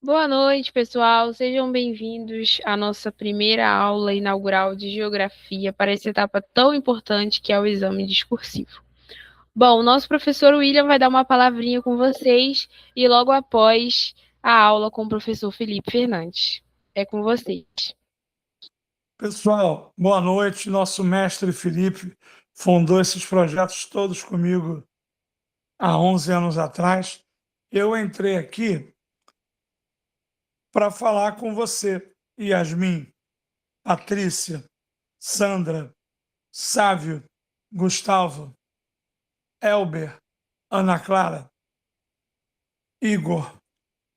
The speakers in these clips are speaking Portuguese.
Boa noite, pessoal. Sejam bem-vindos à nossa primeira aula inaugural de Geografia para essa etapa tão importante que é o exame discursivo. Bom, o nosso professor William vai dar uma palavrinha com vocês e logo após a aula com o professor Felipe Fernandes. É com vocês. Pessoal, boa noite. Nosso mestre Felipe fundou esses projetos todos comigo há 11 anos atrás. Eu entrei aqui para falar com você, Yasmin, Patrícia, Sandra, Sávio, Gustavo, Elber, Ana Clara, Igor.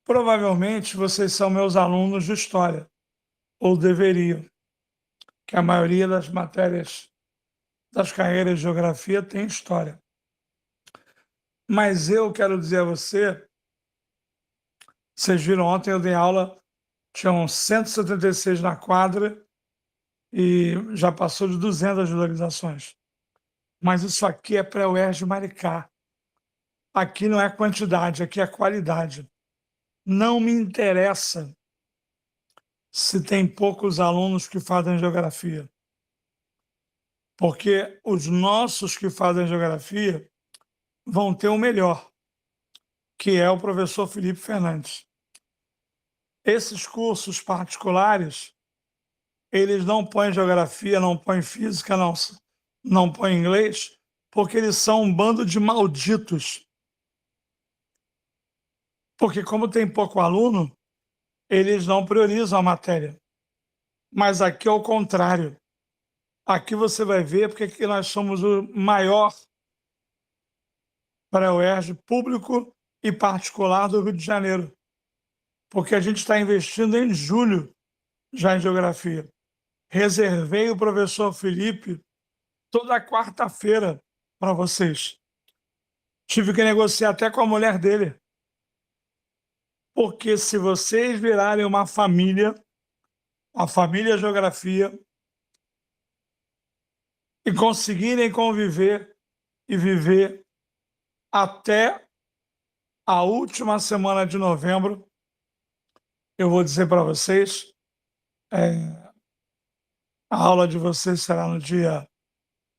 Provavelmente vocês são meus alunos de história, ou deveriam, que a maioria das matérias das carreiras de geografia tem história. Mas eu quero dizer a você, vocês viram ontem eu dei aula, tinham 176 na quadra e já passou de 200 visualizações. Mas isso aqui é para a UERJ Maricá. Aqui não é quantidade, aqui é qualidade. Não me interessa se tem poucos alunos que fazem geografia, porque os nossos que fazem geografia vão ter o melhor, que é o professor Felipe Fernandes. Esses cursos particulares, eles não põem geografia, não põem física, não põem inglês, porque eles são um bando de malditos. Porque como tem pouco aluno, eles não priorizam a matéria. Mas aqui é o contrário. Aqui você vai ver porque aqui nós somos o maior para a UERJ público e particular do Rio de Janeiro. Porque a gente está investindo em julho já em geografia. Reservei o professor Felipe toda quarta-feira para vocês. Tive que negociar até com a mulher dele. Porque se vocês virarem uma família, a família Geografia, e conseguirem conviver e viver até a última semana de novembro, eu vou dizer para vocês, a aula de vocês será no dia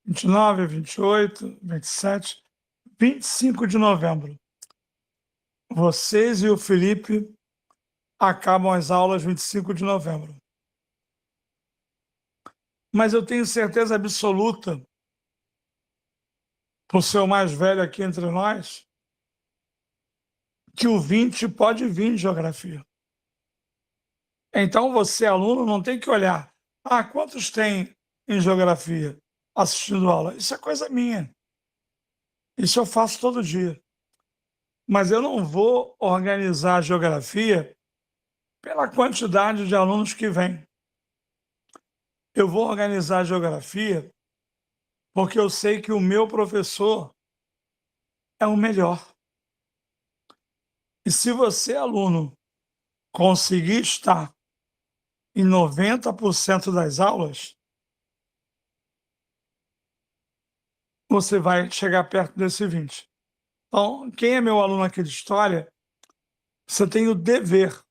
29, 28, 27, 25 de novembro. Vocês e o Felipe acabam as aulas 25 de novembro. Mas eu tenho certeza absoluta, por ser o mais velho aqui entre nós, que o 20 pode vir de geografia. Então você, aluno, não tem que olhar, quantos tem em geografia assistindo aula? Isso é coisa minha. Isso eu faço todo dia. Mas eu não vou organizar a geografia pela quantidade de alunos que vem. Eu vou organizar a geografia porque eu sei que o meu professor é o melhor. E se você, aluno, conseguir estar em 90% das aulas, você vai chegar perto desse 20. Então, quem é meu aluno aqui de História, você tem o dever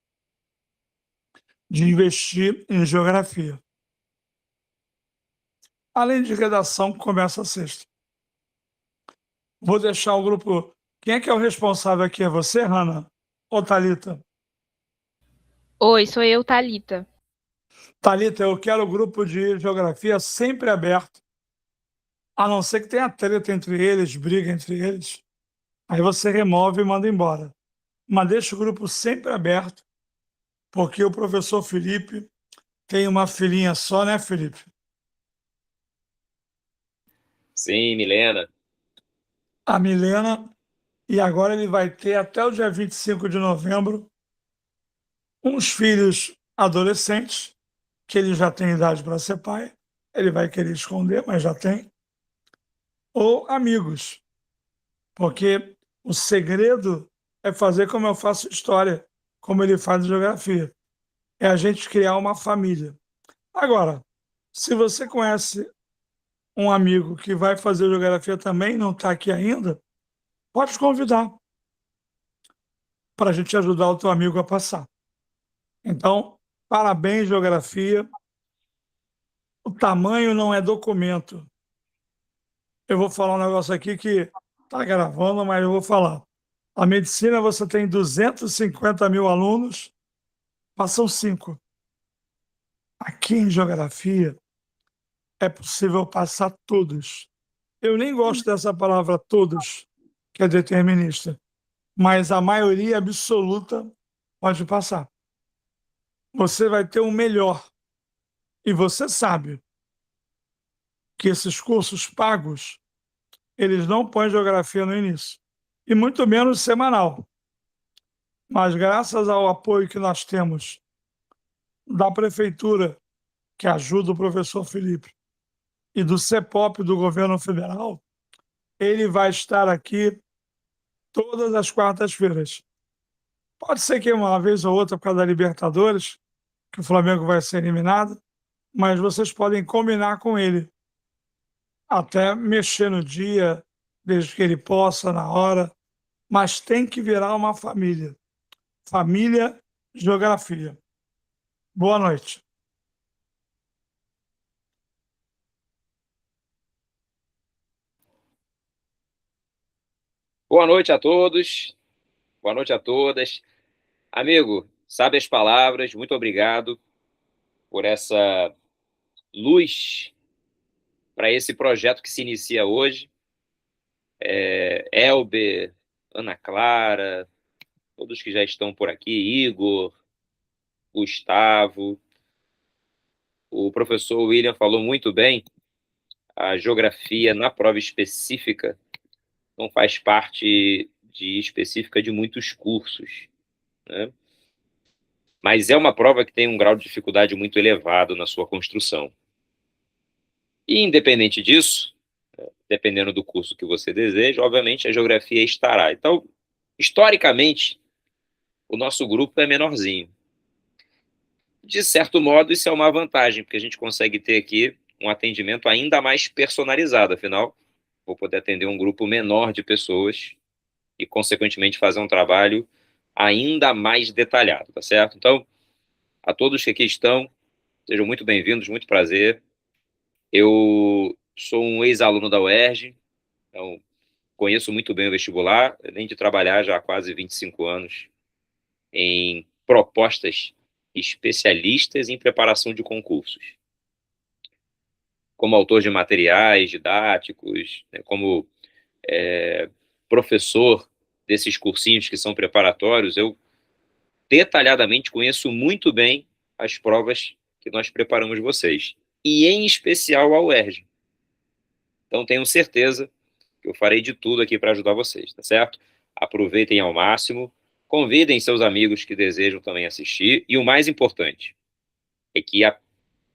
de investir em Geografia. Além de redação, que começa a sexta. Vou deixar o grupo... Quem é que é o responsável aqui? É você, Hanna? Ou Thalita? Oi, sou eu, Thalita. Thalita, eu quero o grupo de Geografia sempre aberto, a não ser que tenha treta entre eles, briga entre eles. Aí você remove e manda embora. Mas deixa o grupo sempre aberto, porque o professor Felipe tem uma filhinha só, né, Felipe? Sim, Milena. A Milena, e agora ele vai ter até o dia 25 de novembro uns filhos adolescentes, que ele já tem idade para ser pai, ele vai querer esconder, mas já tem, ou amigos, porque o segredo é fazer como eu faço história, como ele faz geografia, é a gente criar uma família. Agora, se você conhece um amigo que vai fazer geografia também, não está aqui ainda, pode convidar para a gente ajudar o teu amigo a passar. Então, parabéns, geografia. O tamanho não é documento. Eu vou falar um negócio aqui que está gravando, mas eu vou falar. A medicina, você tem 250 mil alunos, passam 5. Aqui em geografia, é possível passar todos. Eu nem gosto dessa palavra todos, que é determinista, mas a maioria absoluta pode passar. Você vai ter o melhor. E você sabe que esses cursos pagos, eles não põem geografia no início, e muito menos semanal. Mas graças ao apoio que nós temos da prefeitura, que ajuda o professor Felipe, e do CEPOP do governo federal, ele vai estar aqui todas as quartas-feiras. Pode ser que uma vez ou outra por causa da Libertadores, que o Flamengo vai ser eliminado, mas vocês podem combinar com ele, até mexer no dia, desde que ele possa, na hora, mas tem que virar uma família. Família Geografia. Boa noite. Boa noite a todos, boa noite a todas. Amigo, sabe as palavras, muito obrigado por essa luz para esse projeto que se inicia hoje. Elber, Ana Clara, todos que já estão por aqui, Igor, Gustavo. O professor William falou muito bem, a geografia na prova específica não faz parte específica de muitos cursos, né? Mas é uma prova que tem um grau de dificuldade muito elevado na sua construção. E, independente disso, dependendo do curso que você deseja, obviamente a geografia estará. Então, historicamente, o nosso grupo é menorzinho. De certo modo, isso é uma vantagem, porque a gente consegue ter aqui um atendimento ainda mais personalizado. Afinal, vou poder atender um grupo menor de pessoas e, consequentemente, fazer um trabalho ainda mais detalhado, tá certo? Então, a todos que aqui estão, sejam muito bem-vindos, muito prazer. Eu sou um ex-aluno da UERJ, então conheço muito bem o vestibular, além de trabalhar já há quase 25 anos em propostas especialistas em preparação de concursos. Como autor de materiais didáticos, né, como professor desses cursinhos que são preparatórios, eu detalhadamente conheço muito bem as provas que nós preparamos vocês, e em especial a UERJ. Então tenho certeza que eu farei de tudo aqui para ajudar vocês, tá certo? Aproveitem ao máximo, convidem seus amigos que desejam também assistir, e o mais importante é que a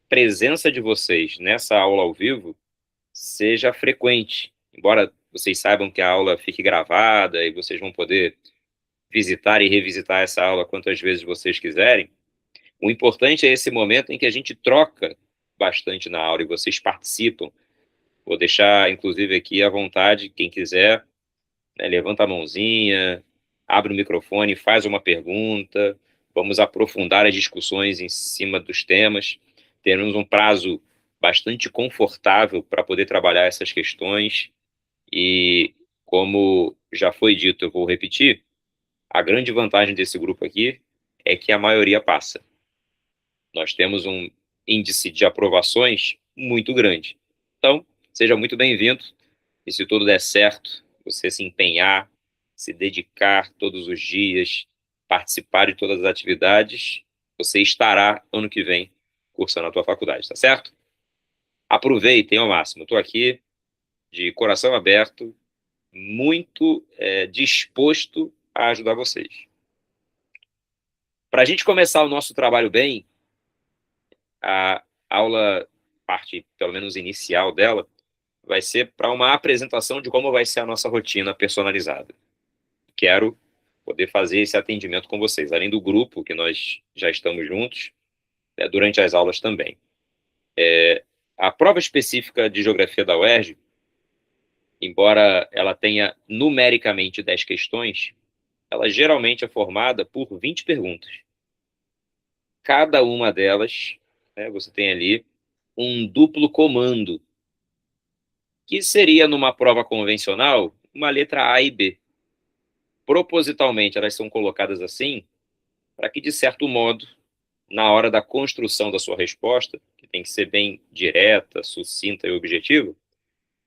presença de vocês nessa aula ao vivo seja frequente, embora vocês saibam que a aula fique gravada e vocês vão poder visitar e revisitar essa aula quantas vezes vocês quiserem. O importante é esse momento em que a gente troca bastante na aula e vocês participam. Vou deixar, inclusive, aqui à vontade, quem quiser, né, levanta a mãozinha, abre o microfone, faz uma pergunta, vamos aprofundar as discussões em cima dos temas. Teremos um prazo bastante confortável para poder trabalhar essas questões e, como já foi dito, eu vou repetir, a grande vantagem desse grupo aqui é que a maioria passa. Nós temos um índice de aprovações muito grande. Então, seja muito bem-vindo e, se tudo der certo, você se empenhar, se dedicar todos os dias, participar de todas as atividades, você estará, ano que vem, cursando a tua faculdade, tá certo? Aproveitem ao máximo. Estou aqui de coração aberto, muito disposto a ajudar vocês. Para a gente começar o nosso trabalho bem, a aula, parte pelo menos inicial dela, vai ser para uma apresentação de como vai ser a nossa rotina personalizada. Quero poder fazer esse atendimento com vocês, além do grupo que nós já estamos juntos, durante as aulas também. A prova específica de geografia da UERJ, embora ela tenha numericamente 10 questões, ela geralmente é formada por 20 perguntas. cada uma delas, né, você tem ali um duplo comando, que seria, numa prova convencional, uma letra A e B. Propositalmente, elas são colocadas assim, para que, de certo modo, na hora da construção da sua resposta, que tem que ser bem direta, sucinta e objetiva,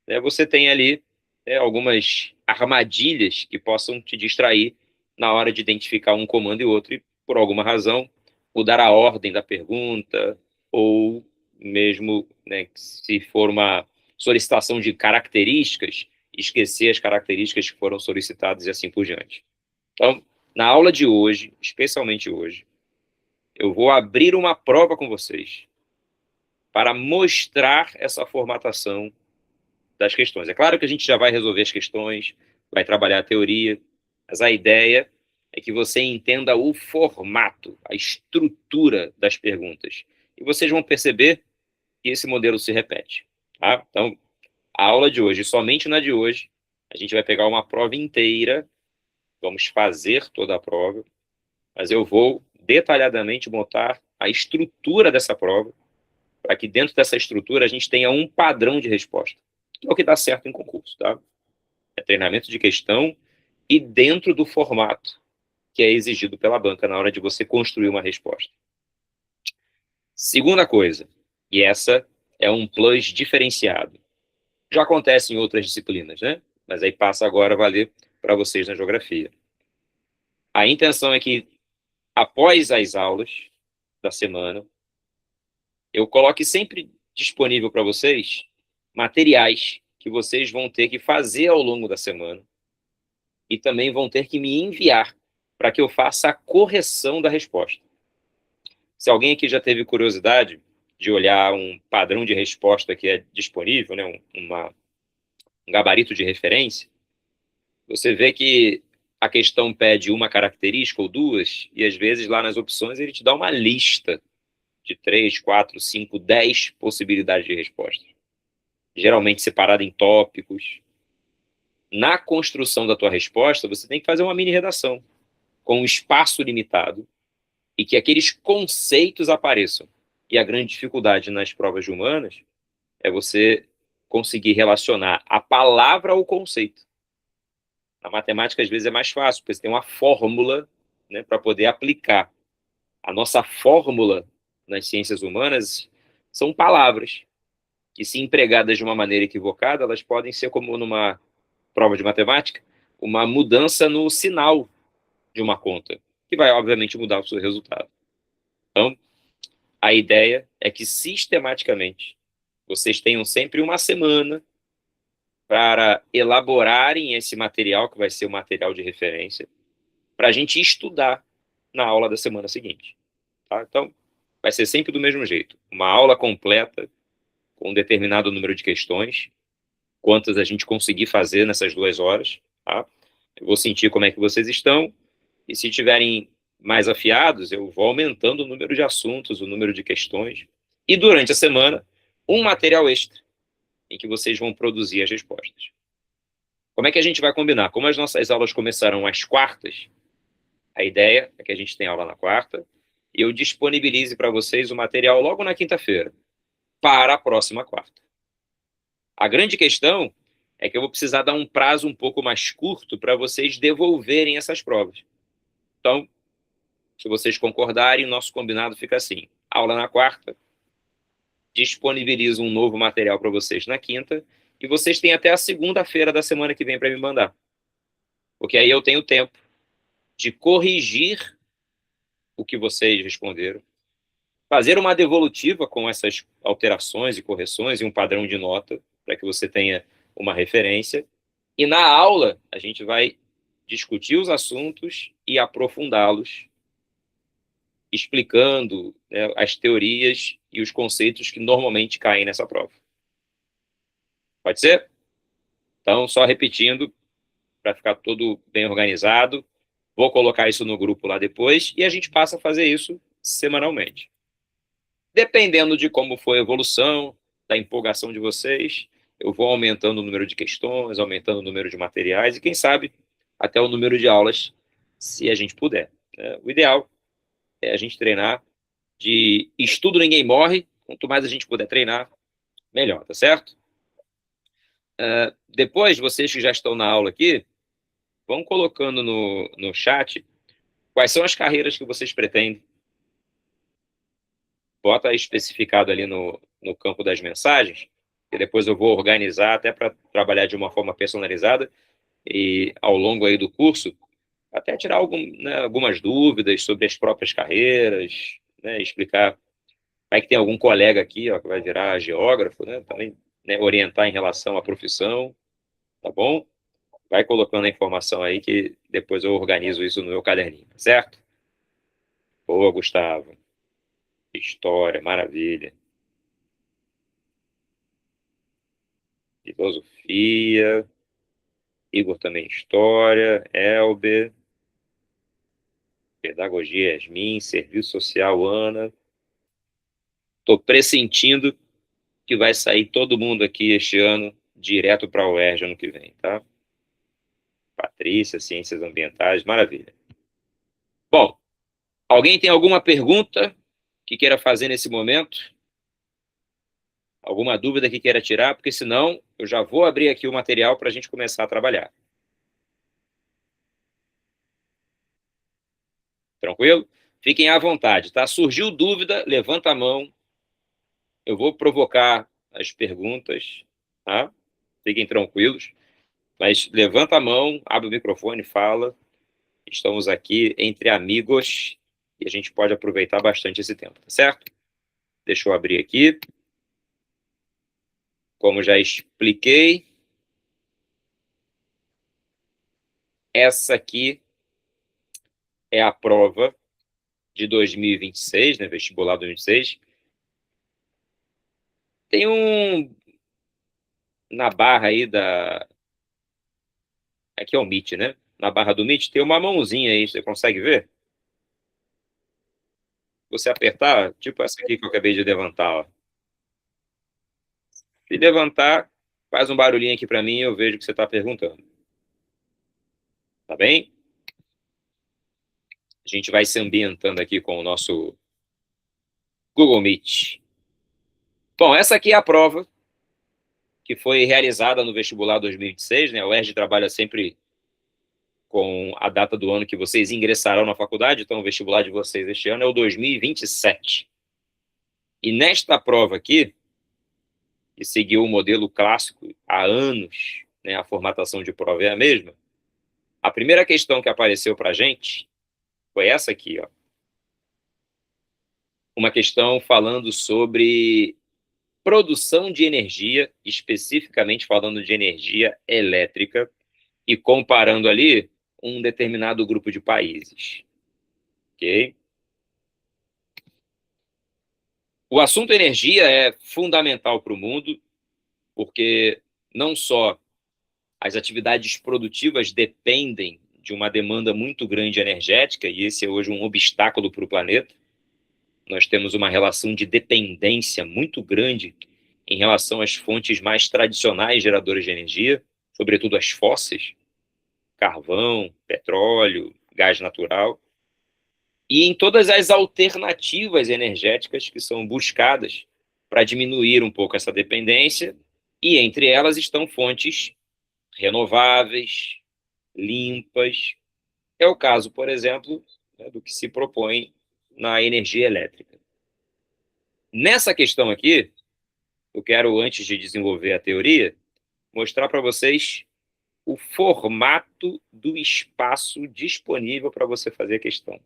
né, você tem ali algumas armadilhas que possam te distrair na hora de identificar um comando e outro, e, por alguma razão, mudar a ordem da pergunta, ou mesmo, né, se for uma solicitação de características, esquecer as características que foram solicitadas e assim por diante. Então, na aula de hoje, especialmente hoje, eu vou abrir uma prova com vocês para mostrar essa formatação das questões. É claro que a gente já vai resolver as questões, vai trabalhar a teoria, mas a ideia é que você entenda o formato, a estrutura das perguntas. E vocês vão perceber que esse modelo se repete. Tá? Então, a aula de hoje, somente na de hoje, a gente vai pegar uma prova inteira, vamos fazer toda a prova, mas eu vou detalhadamente montar a estrutura dessa prova, para que dentro dessa estrutura a gente tenha um padrão de resposta, que é o que dá certo em concurso, tá? É treinamento de questão e dentro do formato que é exigido pela banca na hora de você construir uma resposta. Segunda coisa, e essa é um plus diferenciado. Já acontece em outras disciplinas, né? Mas aí passa agora a valer para vocês na geografia. A intenção é que, após as aulas da semana, eu coloque sempre disponível para vocês materiais que vocês vão ter que fazer ao longo da semana e também vão ter que me enviar para que eu faça a correção da resposta. Se alguém aqui já teve curiosidade de olhar um padrão de resposta que é disponível, né, um gabarito de referência, você vê que a questão pede uma característica ou duas, e às vezes lá nas opções ele te dá uma lista de 3, 4, 5, 10 possibilidades de resposta, geralmente separada em tópicos. Na construção da tua resposta, você tem que fazer uma mini redação, com um espaço limitado, e que aqueles conceitos apareçam. E a grande dificuldade nas provas de humanas é você conseguir relacionar a palavra ao conceito. Na matemática, às vezes, é mais fácil, porque você tem uma fórmula, né, para poder aplicar. A nossa fórmula nas ciências humanas são palavras que, se empregadas de uma maneira equivocada, elas podem ser, como numa prova de matemática, uma mudança no sinal de uma conta, que vai, obviamente, mudar o seu resultado. Então, a ideia é que, sistematicamente, vocês tenham sempre uma semana para elaborarem esse material, que vai ser o material de referência, para a gente estudar na aula da semana seguinte. Tá? Então, vai ser sempre do mesmo jeito. Uma aula completa, com um determinado número de questões, quantas a gente conseguir fazer nessas 2 horas. Tá? Eu vou sentir como é que vocês estão, e se tiverem mais afiados, eu vou aumentando o número de assuntos, o número de questões, e durante a semana, um material extra, em que vocês vão produzir as respostas. Como é que a gente vai combinar? Como as nossas aulas começarão às quartas, a ideia é que a gente tenha aula na quarta, e eu disponibilize para vocês o material logo na quinta-feira, para a próxima quarta. A grande questão é que eu vou precisar dar um prazo um pouco mais curto para vocês devolverem essas provas. Então, se vocês concordarem, o nosso combinado fica assim: aula na quarta, disponibilizo um novo material para vocês na quinta, e vocês têm até a segunda-feira da semana que vem para me mandar. Porque aí eu tenho tempo de corrigir o que vocês responderam, fazer uma devolutiva com essas alterações e correções e um padrão de nota, para que você tenha uma referência. E na aula, a gente vai discutir os assuntos e aprofundá-los, explicando, né, as teorias e os conceitos que normalmente caem nessa prova. Pode ser? Então, só repetindo, para ficar tudo bem organizado, vou colocar isso no grupo lá depois, e a gente passa a fazer isso semanalmente. Dependendo de como for a evolução, da empolgação de vocês, eu vou aumentando o número de questões, aumentando o número de materiais, e quem sabe até o número de aulas, se a gente puder. O ideal é a gente treinar de estudo ninguém morre, quanto mais a gente puder treinar, melhor, tá certo? Depois, vocês que já estão na aula aqui, vão colocando no chat quais são as carreiras que vocês pretendem. Bota especificado ali no campo das mensagens, que depois eu vou organizar até para trabalhar de uma forma personalizada e ao longo aí do curso, até tirar algumas dúvidas sobre as próprias carreiras, né, explicar. Vai que tem algum colega aqui, ó, que vai virar geógrafo, né, também, né, orientar em relação à profissão, tá bom? Vai colocando a informação aí que depois eu organizo isso no meu caderninho, tá certo? Boa, Gustavo. História, maravilha. Filosofia. Igor também história. Elber. Pedagogia, Yasmin. Serviço social, Ana. Estou pressentindo que vai sair todo mundo aqui este ano direto para a UERJ ano que vem, tá? Patrícia, Ciências Ambientais, maravilha. Bom, alguém tem alguma pergunta que queira fazer nesse momento? Alguma dúvida que queira tirar? Porque senão eu já vou abrir aqui o material para a gente começar a trabalhar. Tranquilo? Fiquem à vontade, tá? Surgiu dúvida, levanta a mão. Eu vou provocar as perguntas, tá? Fiquem tranquilos. Mas levanta a mão, abre o microfone, fala. Estamos aqui entre amigos e a gente pode aproveitar bastante esse tempo, tá certo? Deixa eu abrir aqui. Como já expliquei, essa aqui é a prova de 2026, né, vestibular 2026. Tem na barra aí aqui é o Meet, né? Na barra do Meet tem uma mãozinha aí, você consegue ver? Você apertar, tipo essa aqui que eu acabei de levantar, ó. Se levantar, faz um barulhinho aqui para mim e eu vejo o que você está perguntando. Tá bem? A gente vai se ambientando aqui com o nosso Google Meet. Bom, essa aqui é a prova que foi realizada no vestibular 2026, né? O UERJ trabalha sempre com a data do ano que vocês ingressarão na faculdade, então o vestibular de vocês este ano é o 2027. E nesta prova aqui, que seguiu o modelo clássico há anos, né, a formatação de prova é a mesma, a primeira questão que apareceu para a gente foi essa aqui, ó. Uma questão falando sobre produção de energia, especificamente falando de energia elétrica, e comparando ali um determinado grupo de países. Ok? O assunto energia é fundamental para o mundo, porque não só as atividades produtivas dependem de uma demanda muito grande energética, e esse é hoje um obstáculo para o planeta. Nós temos uma relação de dependência muito grande em relação às fontes mais tradicionais geradoras de energia, sobretudo as fósseis, carvão, petróleo, gás natural, e em todas as alternativas energéticas que são buscadas para diminuir um pouco essa dependência, e entre elas estão fontes renováveis, limpas. É o caso, por exemplo, né, do que se propõe na energia elétrica. Nessa questão aqui, eu quero, antes de desenvolver a teoria, mostrar para vocês o formato do espaço disponível para você fazer a questão.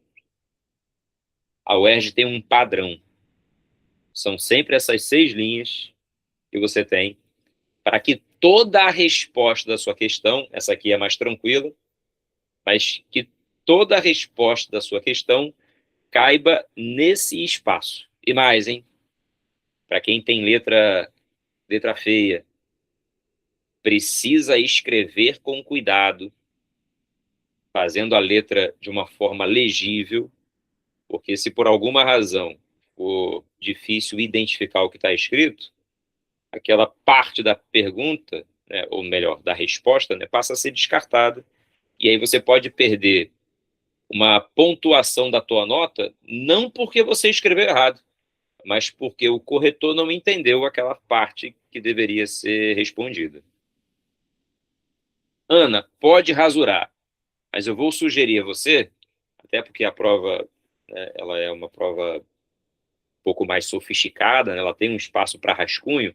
A UERJ tem um padrão. São sempre essas 6 linhas que você tem para que toda a resposta da sua questão, essa aqui é mais tranquila, mas que toda a resposta da sua questão caiba nesse espaço. E mais, hein? Para quem tem letra feia, precisa escrever com cuidado, fazendo a letra de uma forma legível, porque se por alguma razão for difícil identificar o que está escrito, aquela parte da pergunta, né, ou melhor, da resposta, né, passa a ser descartada, e aí você pode perder uma pontuação da tua nota, não porque você escreveu errado, mas porque o corretor não entendeu aquela parte que deveria ser respondida. Ana, pode rasurar, mas eu vou sugerir a você, até porque a prova, né, ela é uma prova um pouco mais sofisticada, né, ela tem um espaço para rascunho,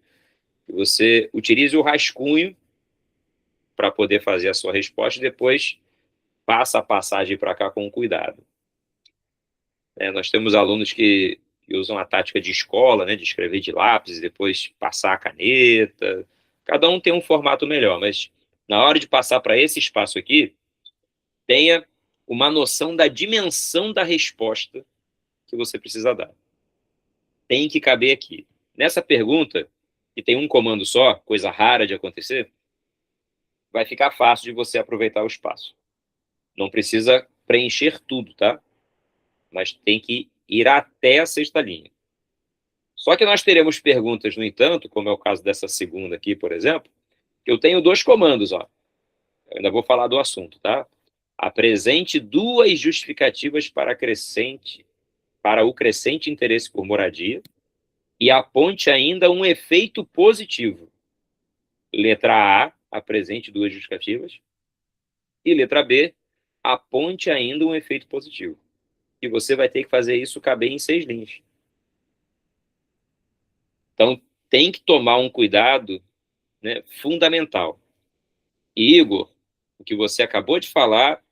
que você utilize o rascunho para poder fazer a sua resposta e depois passa a passagem para cá com cuidado. Nós temos alunos que usam a tática de escola, né, de escrever de lápis e depois passar a caneta. Cada um tem um formato melhor, mas na hora de passar para esse espaço aqui, tenha uma noção da dimensão da resposta que você precisa dar. Tem que caber aqui. Nessa pergunta, que tem um comando só, coisa rara de acontecer, vai ficar fácil de você aproveitar o espaço. Não precisa preencher tudo, tá? Mas tem que ir até a sexta linha. Só que nós teremos perguntas, no entanto, como é o caso dessa segunda aqui, por exemplo, que eu tenho 2 comandos, ó. Eu ainda vou falar do assunto, tá? Apresente 2 justificativas para o crescente interesse por moradia e aponte ainda um efeito positivo. Letra A, apresente 2 justificativas. E letra B, aponte ainda um efeito positivo. E você vai ter que fazer isso caber em 6 linhas. Então, tem que tomar um cuidado, né, fundamental. E, Igor, o que você acabou de falar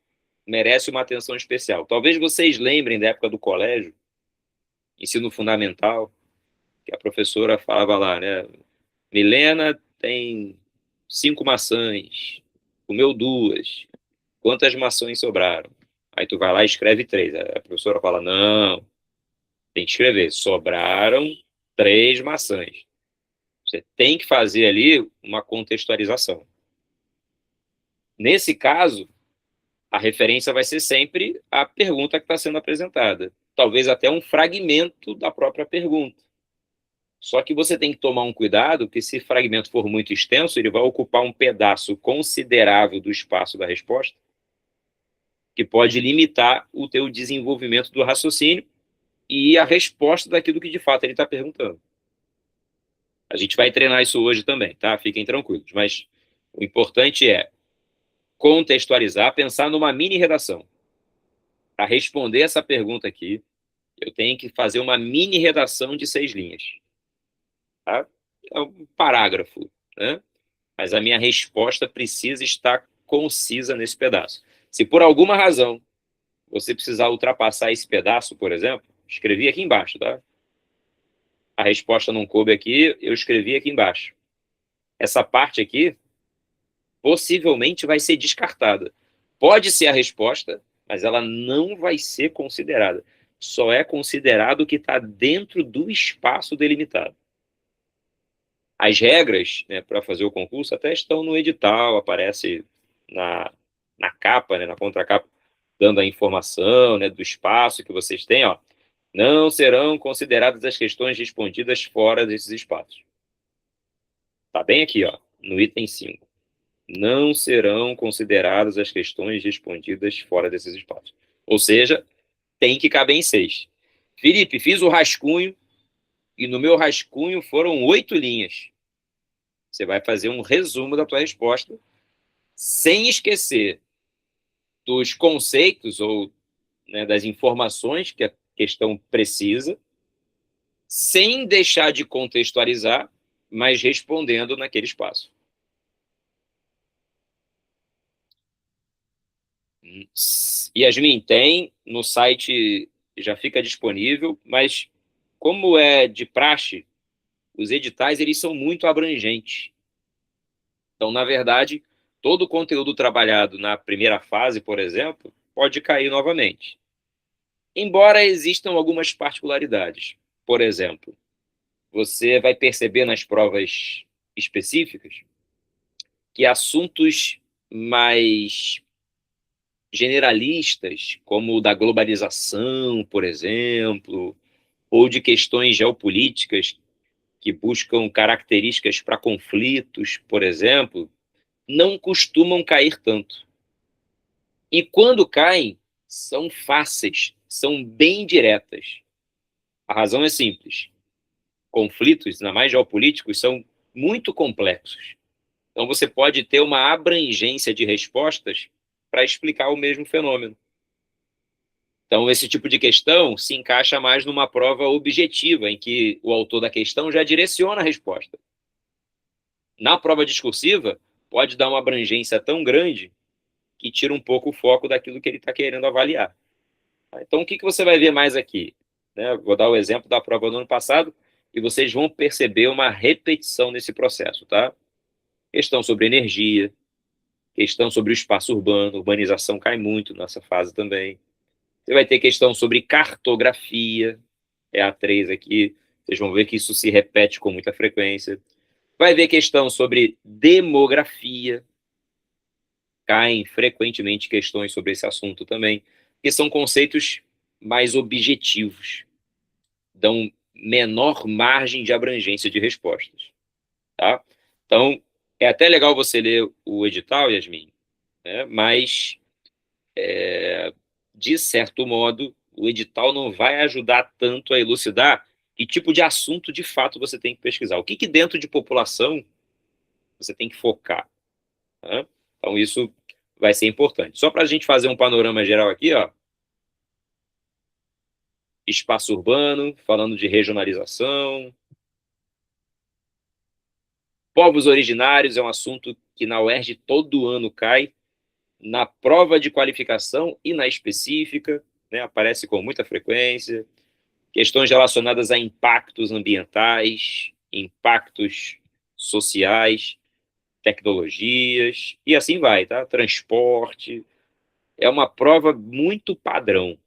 merece uma atenção especial. Talvez vocês lembrem da época do colégio, ensino fundamental, que a professora falava lá, né? Milena tem 5 maçãs, comeu 2. Quantas maçãs sobraram? Aí tu vai lá e escreve 3. A professora fala, não, tem que escrever, sobraram 3 maçãs. Você tem que fazer ali uma contextualização. Nesse caso, a referência vai ser sempre a pergunta que está sendo apresentada. Talvez até um fragmento da própria pergunta. Só que você tem que tomar um cuidado, que se fragmento for muito extenso, ele vai ocupar um pedaço considerável do espaço da resposta, que pode limitar o teu desenvolvimento do raciocínio e a resposta daquilo que de fato ele está perguntando. A gente vai treinar isso hoje também, tá? Fiquem tranquilos. Mas o importante é contextualizar, pensar numa mini redação. Para responder essa pergunta aqui, eu tenho que fazer uma mini redação de 6 linhas. Tá? É um parágrafo, né? Mas a minha resposta precisa estar concisa nesse pedaço. Se por alguma razão você precisar ultrapassar esse pedaço, por exemplo, escrevi aqui embaixo, tá? A resposta não coube aqui, eu escrevi aqui embaixo. Essa parte aqui possivelmente vai ser descartada. Pode ser a resposta, mas ela não vai ser considerada. Só é considerado o que está dentro do espaço delimitado. As regras, né, para fazer o concurso até estão no edital, aparece na capa, né, na contracapa, dando a informação, né, do espaço que vocês têm, ó. Não serão consideradas as questões respondidas fora desses espaços. Tá bem aqui, ó, no item 5. Não serão consideradas as questões respondidas fora desses espaços. Ou seja, tem que caber em 6. Felipe, fiz o rascunho e no meu rascunho foram 8 linhas. Você vai fazer um resumo da tua resposta, sem esquecer dos conceitos ou, né, das informações que a questão precisa, sem deixar de contextualizar, mas respondendo naquele espaço. Yasmin, tem no site, já fica disponível, mas como é de praxe, os editais eles são muito abrangentes. Então, na verdade, todo o conteúdo trabalhado na primeira fase, por exemplo, pode cair novamente. Embora existam algumas particularidades. Por exemplo, você vai perceber nas provas específicas que assuntos mais generalistas, como o da globalização, por exemplo, ou de questões geopolíticas que buscam características para conflitos, por exemplo, não costumam cair tanto. E quando caem, são fáceis, são bem diretas. A razão é simples. Conflitos, ainda mais geopolíticos, são muito complexos. Então, você pode ter uma abrangência de respostas para explicar o mesmo fenômeno. Então, esse tipo de questão se encaixa mais numa prova objetiva, em que o autor da questão já direciona a resposta. Na prova discursiva, pode dar uma abrangência tão grande que tira um pouco o foco daquilo que ele está querendo avaliar. Então, o que você vai ver mais aqui? Vou dar o exemplo da prova do ano passado e vocês vão perceber uma repetição nesse processo, tá? Questão sobre energia, questão sobre o espaço urbano, urbanização cai muito nessa fase também. Você vai ter questão sobre cartografia, é a 3 aqui, vocês vão ver que isso se repete com muita frequência. Vai ver questão sobre demografia, caem frequentemente questões sobre esse assunto também, que são conceitos mais objetivos, dão menor margem de abrangência de respostas, tá? Então, é até legal você ler o edital, Yasmin, né? Mas, de certo modo, o edital não vai ajudar tanto a elucidar que tipo de assunto, de fato, você tem que pesquisar. O que dentro de população você tem que focar, né? Então, isso vai ser importante. Só para a gente fazer um panorama geral aqui, ó. Espaço urbano, falando de regionalização. Povos originários é um assunto que na UERJ todo ano cai, na prova de qualificação e na específica, né, aparece com muita frequência. Questões relacionadas a impactos ambientais, impactos sociais, tecnologias, e assim vai, tá? Transporte. É uma prova muito padrão.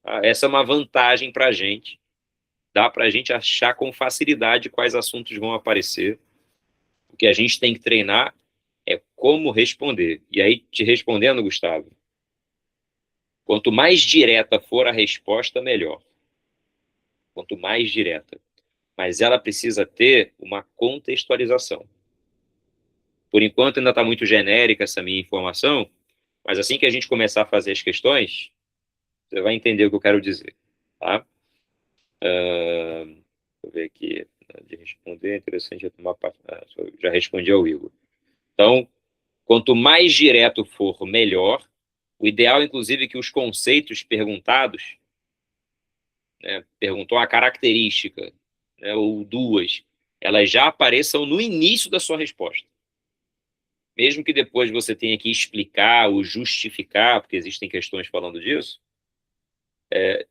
Tá? Essa é uma vantagem para a gente. Dá para a gente achar com facilidade quais assuntos vão aparecer. O que a gente tem que treinar é como responder. E aí, te respondendo, Gustavo, quanto mais direta for a resposta, melhor. Quanto mais direta. Mas ela precisa ter uma contextualização. Por enquanto, ainda está muito genérica essa minha informação, mas assim que a gente começar a fazer as questões, você vai entender o que eu quero dizer. Tá? Deixa eu ver aqui. De responder, é interessante eu tomar parte. Já respondi ao Igor. Então, quanto mais direto for, melhor. O ideal, inclusive, é que os conceitos perguntados, né, perguntou uma característica, né, ou duas, elas já apareçam no início da sua resposta. Mesmo que depois você tenha que explicar ou justificar, porque existem questões falando disso,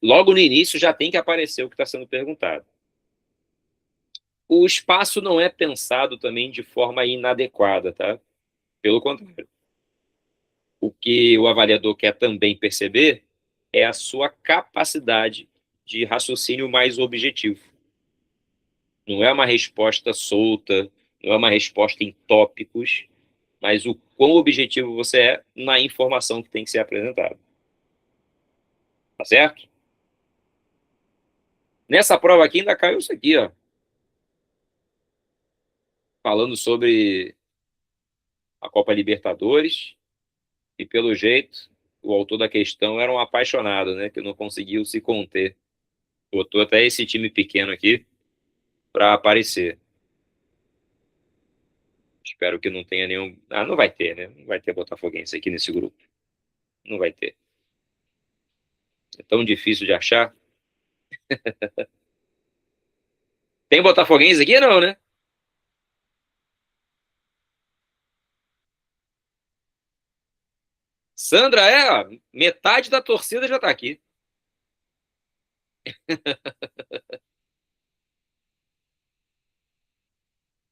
logo no início já tem que aparecer o que está sendo perguntado. O espaço não é pensado também de forma inadequada, tá? Pelo contrário. O que o avaliador quer também perceber é a sua capacidade de raciocínio mais objetivo. Não é uma resposta solta, não é uma resposta em tópicos, mas o quão objetivo você é na informação que tem que ser apresentada. Tá certo? Nessa prova aqui ainda caiu isso aqui, ó. Falando sobre a Copa Libertadores, e pelo jeito, o autor da questão era um apaixonado, né? Que não conseguiu se conter. Botou até esse time pequeno aqui para aparecer. Espero que não tenha nenhum... não vai ter, né? Não vai ter botafoguense aqui nesse grupo. Não vai ter. É tão difícil de achar. Tem botafoguense aqui, não, né? Sandra, ó, metade da torcida já tá aqui.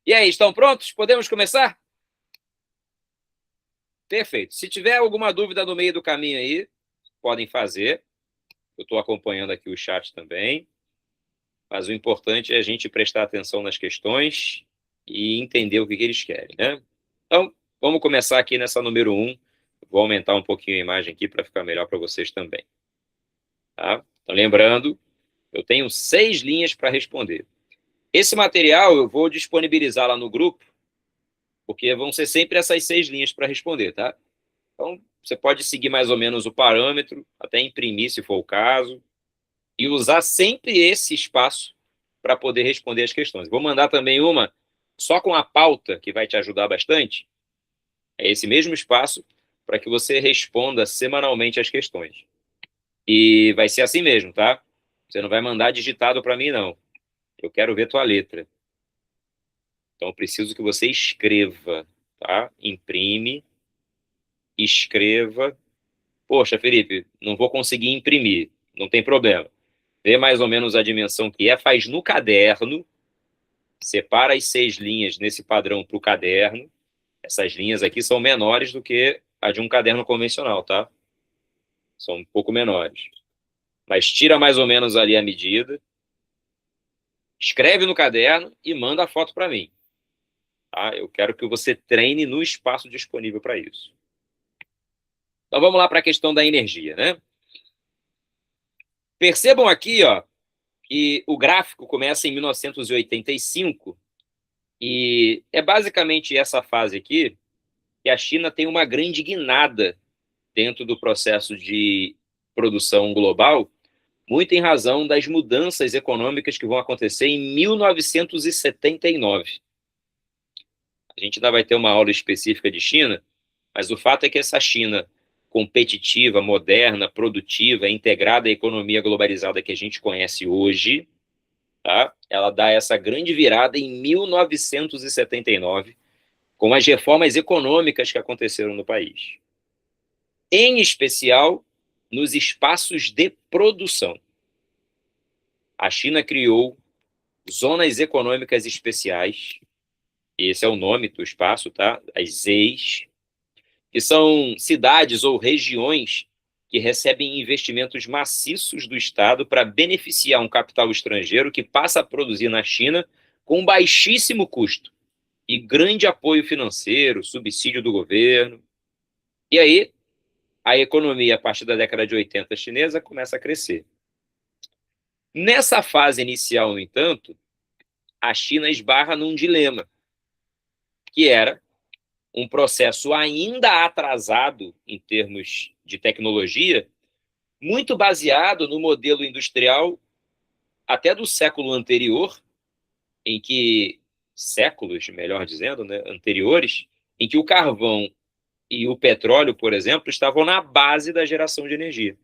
E aí, estão prontos? Podemos começar? Perfeito. Se tiver alguma dúvida no meio do caminho aí, podem fazer. Eu estou acompanhando aqui o chat também. Mas o importante é a gente prestar atenção nas questões e entender o que eles querem, né? Então, vamos começar aqui nessa número 1. Vou aumentar um pouquinho a imagem aqui para ficar melhor para vocês também. Tá? Então, lembrando, eu tenho 6 linhas para responder. Esse material eu vou disponibilizar lá no grupo, porque vão ser sempre essas 6 linhas para responder, tá? Então, você pode seguir mais ou menos o parâmetro, até imprimir se for o caso, e usar sempre esse espaço para poder responder as questões. Vou mandar também uma só com a pauta, que vai te ajudar bastante. É esse mesmo espaço para que você responda semanalmente as questões. E vai ser assim mesmo, tá? Você não vai mandar digitado para mim, não. Eu quero ver tua letra. Então, eu preciso que você escreva, tá? Imprime, escreva. Poxa, Felipe, não vou conseguir imprimir. Não tem problema. Vê mais ou menos a dimensão que é, faz no caderno, separa as 6 linhas nesse padrão para o caderno. Essas linhas aqui são menores do que a de um caderno convencional, tá? São um pouco menores. Mas tira mais ou menos ali a medida, escreve no caderno e manda a foto para mim. Tá? Eu quero que você treine no espaço disponível para isso. Então vamos lá para a questão da energia, né? Percebam aqui, ó, que o gráfico começa em 1985 e é basicamente essa fase aqui que a China tem uma grande guinada dentro do processo de produção global, muito em razão das mudanças econômicas que vão acontecer em 1979. A gente ainda vai ter uma aula específica de China, mas o fato é que essa China competitiva, moderna, produtiva, integrada à economia globalizada que a gente conhece hoje, tá? Ela dá essa grande virada em 1979, com as reformas econômicas que aconteceram no país. Em especial, nos espaços de produção. A China criou zonas econômicas especiais, esse é o nome do espaço, tá? As ZEIs, que são cidades ou regiões que recebem investimentos maciços do Estado para beneficiar um capital estrangeiro que passa a produzir na China com baixíssimo custo e grande apoio financeiro, subsídio do governo. E aí, a economia, a partir da década de 80 chinesa, começa a crescer. Nessa fase inicial, no entanto, a China esbarra num dilema, que era um processo ainda atrasado em termos de tecnologia, muito baseado no modelo industrial até do século anterior, em que, séculos, melhor dizendo, né, anteriores, em que o carvão e o petróleo, por exemplo, estavam na base da geração de energia.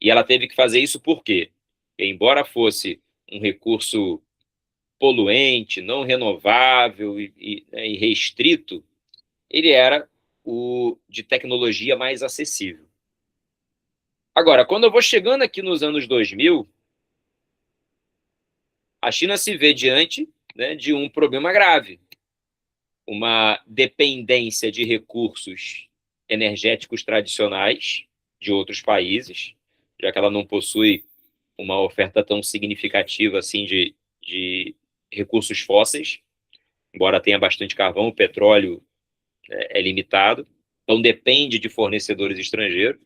E ela teve que fazer isso por quê? Porque, embora fosse um recurso poluente, não renovável e restrito, ele era o de tecnologia mais acessível. Agora, quando eu vou chegando aqui nos anos 2000, a China se vê diante, né, de um problema grave, uma dependência de recursos energéticos tradicionais de outros países, já que ela não possui uma oferta tão significativa assim de recursos fósseis, embora tenha bastante carvão, o petróleo é limitado, então depende de fornecedores estrangeiros.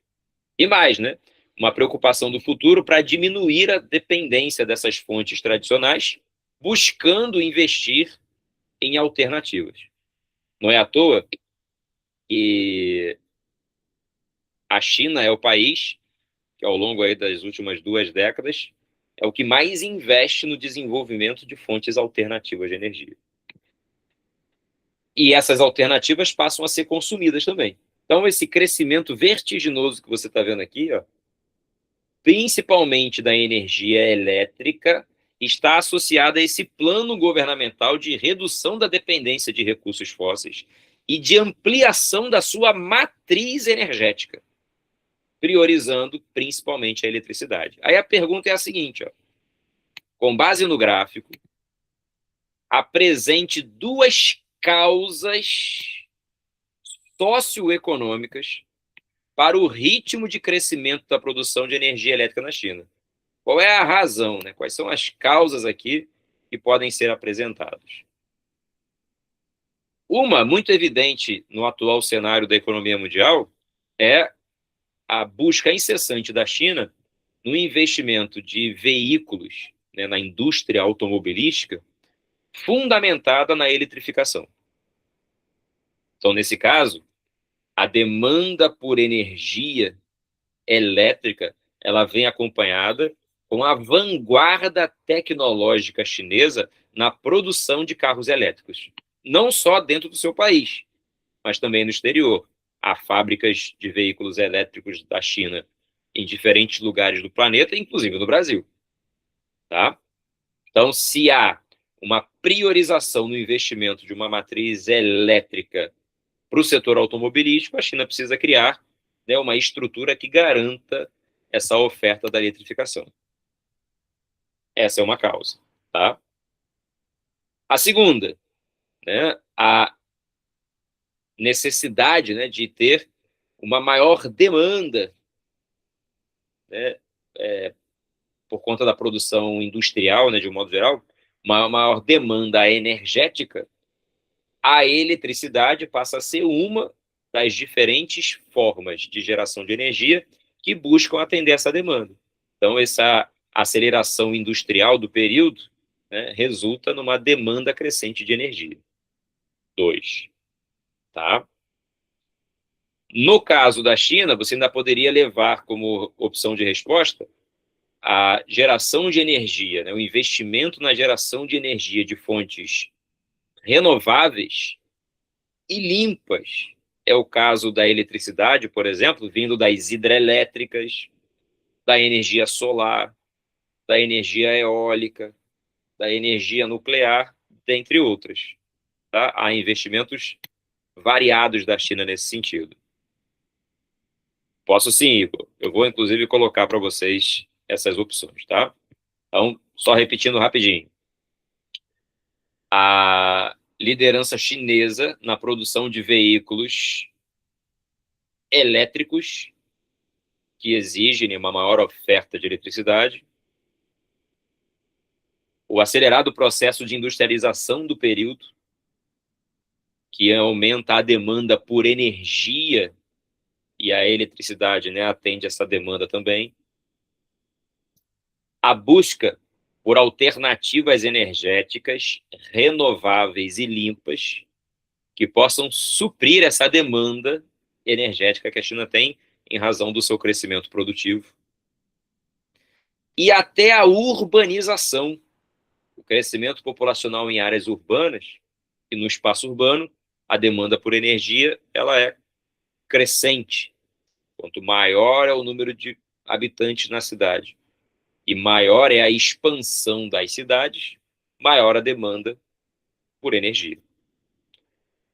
E mais, né? Uma preocupação do futuro para diminuir a dependência dessas fontes tradicionais, buscando investir em alternativas. Não é à toa que a China é o país que, ao longo aí das últimas 2 décadas, é o que mais investe no desenvolvimento de fontes alternativas de energia. E essas alternativas passam a ser consumidas também. Então, esse crescimento vertiginoso que você está vendo aqui, ó, principalmente da energia elétrica, está associado a esse plano governamental de redução da dependência de recursos fósseis e de ampliação da sua matriz energética, priorizando principalmente a eletricidade. Aí a pergunta é a seguinte, ó, com base no gráfico, apresente 2 causas socioeconômicas para o ritmo de crescimento da produção de energia elétrica na China. Qual é a razão, né? Quais são as causas aqui que podem ser apresentadas? Uma muito evidente no atual cenário da economia mundial é a busca incessante da China no investimento de veículos, né, na indústria automobilística, fundamentada na eletrificação. Então, nesse caso, a demanda por energia elétrica, ela vem acompanhada com a vanguarda tecnológica chinesa na produção de carros elétricos. Não só dentro do seu país, mas também no exterior. Há fábricas de veículos elétricos da China em diferentes lugares do planeta, inclusive no Brasil. Tá? Então, se há uma priorização no investimento de uma matriz elétrica para o setor automobilístico, a China precisa criar, né, uma estrutura que garanta essa oferta da eletrificação. Essa é uma causa. Tá? A segunda, né, a necessidade, né, de ter uma maior demanda, né, por conta da produção industrial, né, de um modo geral, uma maior demanda energética, a eletricidade passa a ser uma das diferentes formas de geração de energia que buscam atender essa demanda. Então, essa aceleração industrial do período, né, resulta numa demanda crescente de energia. 2. Tá? No caso da China, você ainda poderia levar como opção de resposta a geração de energia, né, o investimento na geração de energia de fontes renováveis e limpas. É o caso da eletricidade, por exemplo, vindo das hidrelétricas, da energia solar, da energia eólica, da energia nuclear, dentre outras. Tá? Há investimentos variados da China nesse sentido. Posso sim, Igor. Eu vou, inclusive, colocar para vocês essas opções, tá? Então, só repetindo rapidinho. A liderança chinesa na produção de veículos elétricos que exigem uma maior oferta de eletricidade. O acelerado processo de industrialização do período, que aumenta a demanda por energia, e a eletricidade, né, atende essa demanda também. A busca por alternativas energéticas renováveis e limpas que possam suprir essa demanda energética que a China tem em razão do seu crescimento produtivo. E até a urbanização, o crescimento populacional em áreas urbanas e no espaço urbano, a demanda por energia ela é crescente. Quanto maior é o número de habitantes na cidade e maior é a expansão das cidades, maior a demanda por energia.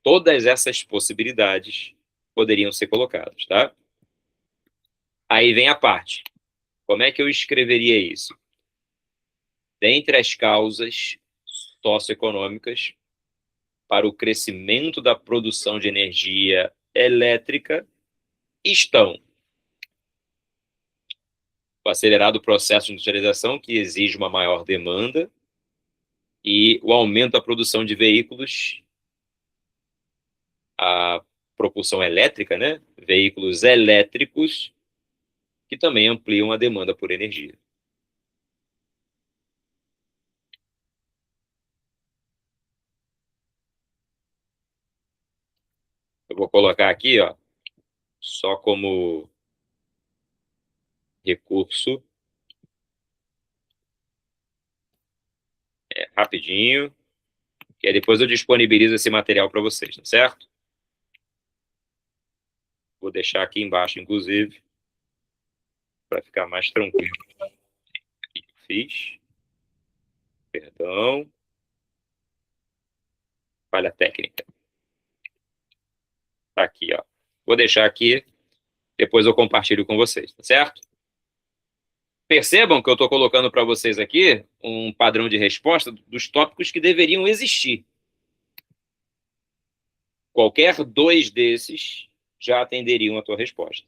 Todas essas possibilidades poderiam ser colocadas, tá? Aí vem a parte. Como é que eu escreveria isso? Dentre as causas socioeconômicas para o crescimento da produção de energia elétrica estão o acelerado processo de industrialização, que exige uma maior demanda, e o aumento da produção de veículos, a propulsão elétrica, né? Veículos elétricos, que também ampliam a demanda por energia. Eu vou colocar aqui, ó, só como recurso, rapidinho, que aí depois eu disponibilizo esse material para vocês, tá certo? Vou deixar aqui embaixo, inclusive, para ficar mais tranquilo. Fiz. Perdão. Falha técnica. Tá aqui, ó. Vou deixar aqui, depois eu compartilho com vocês, tá certo? Percebam que eu estou colocando para vocês aqui um padrão de resposta dos tópicos que deveriam existir. Qualquer dois desses já atenderiam a tua resposta.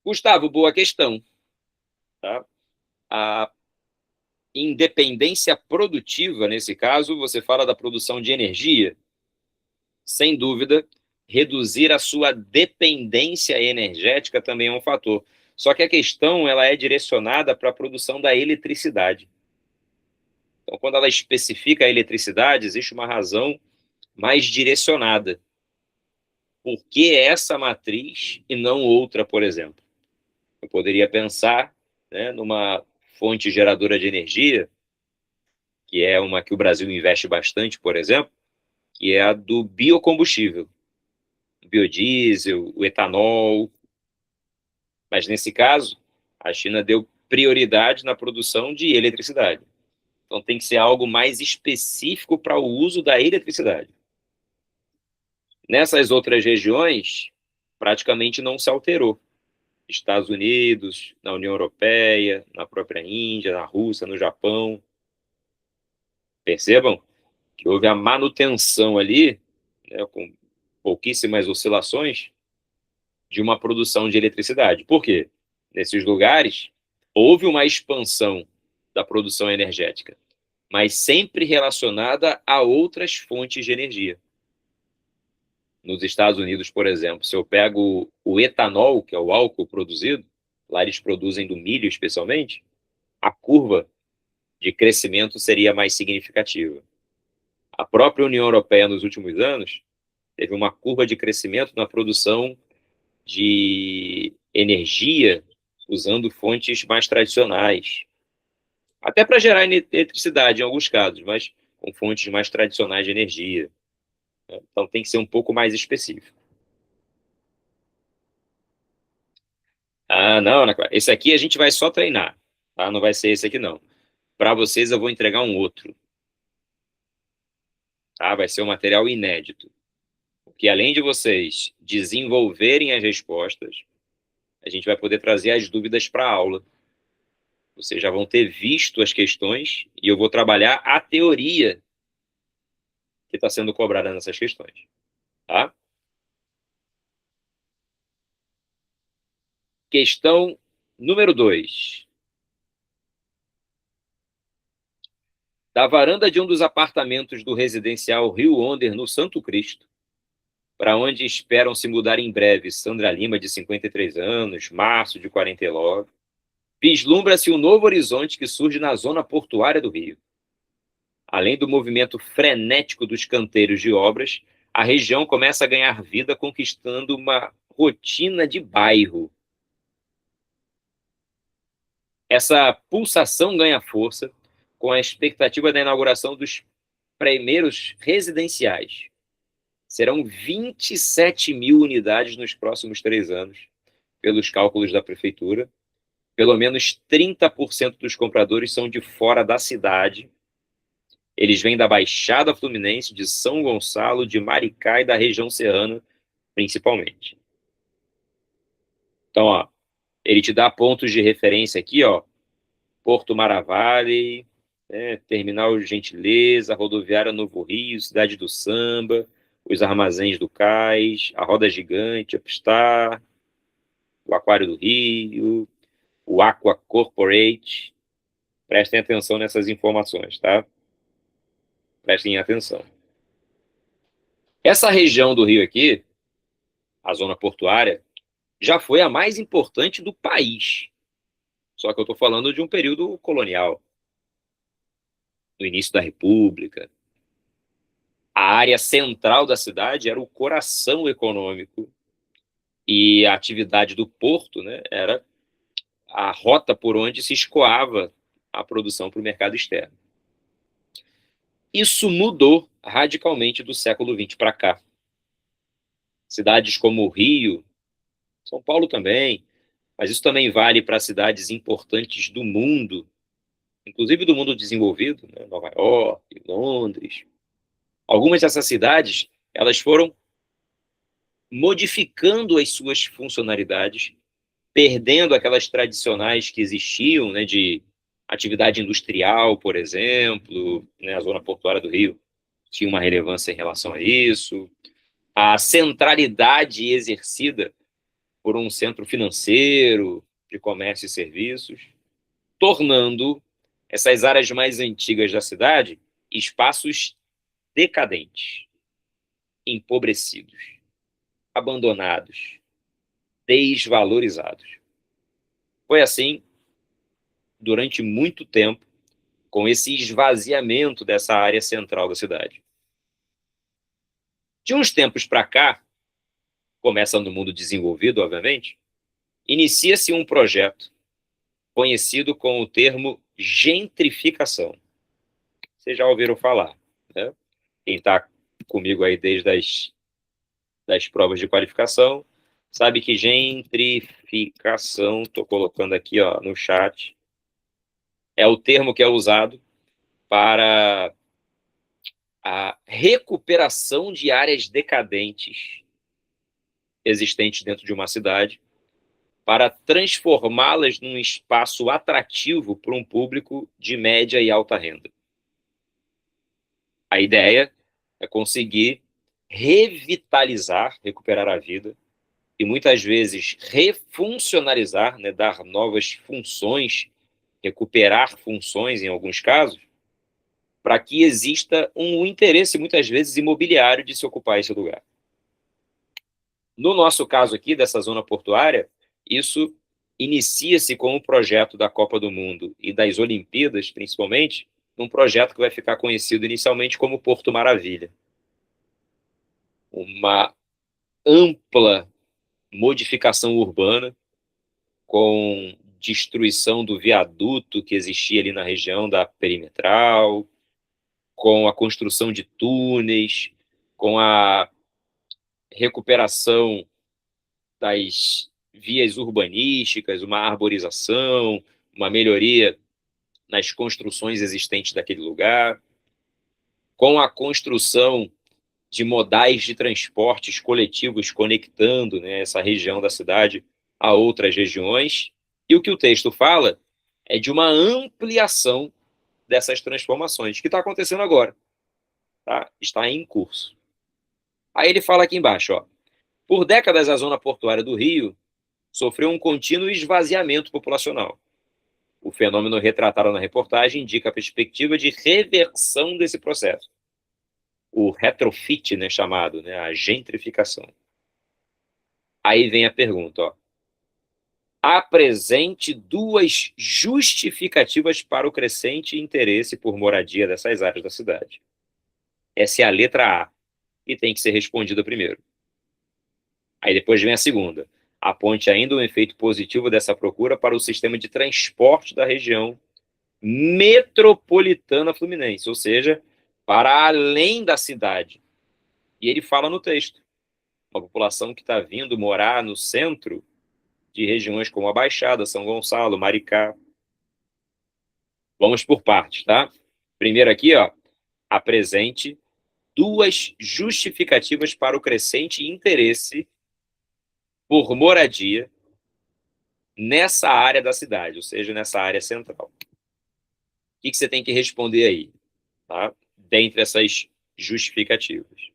Gustavo, boa questão. Tá? A independência produtiva, nesse caso, você fala da produção de energia. Sem dúvida, reduzir a sua dependência energética também é um fator. Só que a questão ela é direcionada para a produção da eletricidade. Então, quando ela especifica a eletricidade, existe uma razão mais direcionada. Por que essa matriz e não outra, por exemplo? Eu poderia pensar, né, numa fonte geradora de energia, que é uma que o Brasil investe bastante, por exemplo, que é a do biocombustível, o biodiesel, o etanol. Mas, nesse caso, a China deu prioridade na produção de eletricidade. Então, tem que ser algo mais específico para o uso da eletricidade. Nessas outras regiões, praticamente não se alterou. Estados Unidos, na União Europeia, na própria Índia, na Rússia, no Japão. Percebam que houve a manutenção ali, né, com pouquíssimas oscilações, de uma produção de eletricidade. Por quê? Nesses lugares, houve uma expansão da produção energética, mas sempre relacionada a outras fontes de energia. Nos Estados Unidos, por exemplo, se eu pego o etanol, que é o álcool produzido, lá eles produzem do milho especialmente, a curva de crescimento seria mais significativa. A própria União Europeia, nos últimos anos, teve uma curva de crescimento na produção de energia usando fontes mais tradicionais. Até para gerar eletricidade em alguns casos, mas com fontes mais tradicionais de energia. Então tem que ser um pouco mais específico. Ah, não, Ana Clara, esse aqui a gente vai só treinar, tá? Não vai ser esse aqui, não. Para vocês eu vou entregar um outro. Tá? Vai ser um material inédito. Porque além de vocês desenvolverem as respostas, a gente vai poder trazer as dúvidas para a aula. Vocês já vão ter visto as questões e eu vou trabalhar a teoria que está sendo cobrada nessas questões. Tá? Questão número 2. Da varanda de um dos apartamentos do residencial Rio Onder, no Santo Cristo, para onde esperam se mudar em breve Sandra Lima, de 53 anos, Márcio, de 49, vislumbra-se um novo horizonte que surge na zona portuária do Rio. Além do movimento frenético dos canteiros de obras, a região começa a ganhar vida conquistando uma rotina de bairro. Essa pulsação ganha força com a expectativa da inauguração dos primeiros residenciais. Serão 27 mil unidades nos próximos 3 anos, pelos cálculos da prefeitura. Pelo menos 30% dos compradores são de fora da cidade. Eles vêm da Baixada Fluminense, de São Gonçalo, de Maricá e da região serrana, principalmente. Então, ó, ele te dá pontos de referência aqui, ó. Porto Maravilha, Terminal Gentileza, Rodoviária Novo Rio, Cidade do Samba, os Armazéns do Cais, a Roda Gigante, a Upstar, o Aquário do Rio, o Aqua Corporate. Prestem atenção nessas informações, tá? Prestem atenção. Essa região do Rio aqui, a zona portuária, já foi a mais importante do país. Só que eu estou falando de um período colonial. No início da República. A área central da cidade era o coração econômico e a atividade do porto, né, era a rota por onde se escoava a produção para o mercado externo. Isso mudou radicalmente do século XX para cá. Cidades como o Rio, São Paulo também, mas isso também vale para cidades importantes do mundo, inclusive do mundo desenvolvido, né, Nova York, Londres. Algumas dessas cidades, elas foram modificando as suas funcionalidades, perdendo aquelas tradicionais que existiam, né, de atividade industrial, por exemplo, né, a zona portuária do Rio tinha uma relevância em relação a isso, a centralidade exercida por um centro financeiro, de comércio e serviços, tornando essas áreas mais antigas da cidade espaços decadentes, empobrecidos, abandonados, desvalorizados. Foi assim durante muito tempo com esse esvaziamento dessa área central da cidade. De uns tempos para cá, começa no mundo desenvolvido, obviamente, inicia-se um projeto conhecido com o termo gentrificação. Vocês já ouviram falar, né? Quem está comigo aí desde das provas de qualificação sabe que gentrificação, estou colocando aqui no chat, é o termo que é usado para a recuperação de áreas decadentes existentes dentro de uma cidade para transformá-las num espaço atrativo para um público de média e alta renda. A ideia é conseguir revitalizar, recuperar a vida e muitas vezes refuncionalizar, né, dar novas funções, recuperar funções em alguns casos, para que exista um interesse, muitas vezes, imobiliário de se ocupar esse lugar. No nosso caso aqui, dessa zona portuária, isso inicia-se com o projeto da Copa do Mundo e das Olimpíadas, principalmente, num projeto que vai ficar conhecido inicialmente como Porto Maravilha. Uma ampla modificação urbana, com destruição do viaduto que existia ali na região da perimetral, com a construção de túneis, com a recuperação das vias urbanísticas, uma arborização, uma melhoria nas construções existentes daquele lugar, com a construção de modais de transportes coletivos conectando, né, essa região da cidade a outras regiões. E o que o texto fala é de uma ampliação dessas transformações, que está acontecendo agora. Tá? Está em curso. Aí ele fala aqui embaixo, por décadas a zona portuária do Rio sofreu um contínuo esvaziamento populacional. O fenômeno retratado na reportagem indica a perspectiva de reversão desse processo. O retrofit, né, chamado, né, a gentrificação. Aí vem a pergunta, apresente duas justificativas para o crescente interesse por moradia dessas áreas da cidade. Essa é a letra A, e tem que ser respondida primeiro. Aí depois vem a segunda. Aponte ainda um efeito positivo dessa procura para o sistema de transporte da região metropolitana fluminense, ou seja, para além da cidade. E ele fala no texto, uma população que está vindo morar no centro de regiões como a Baixada, São Gonçalo, Maricá. Vamos por partes, tá? Primeiro aqui, apresente duas justificativas para o crescente interesse por moradia nessa área da cidade, ou seja, nessa área central. O que você tem que responder aí, tá? Dentre essas justificativas.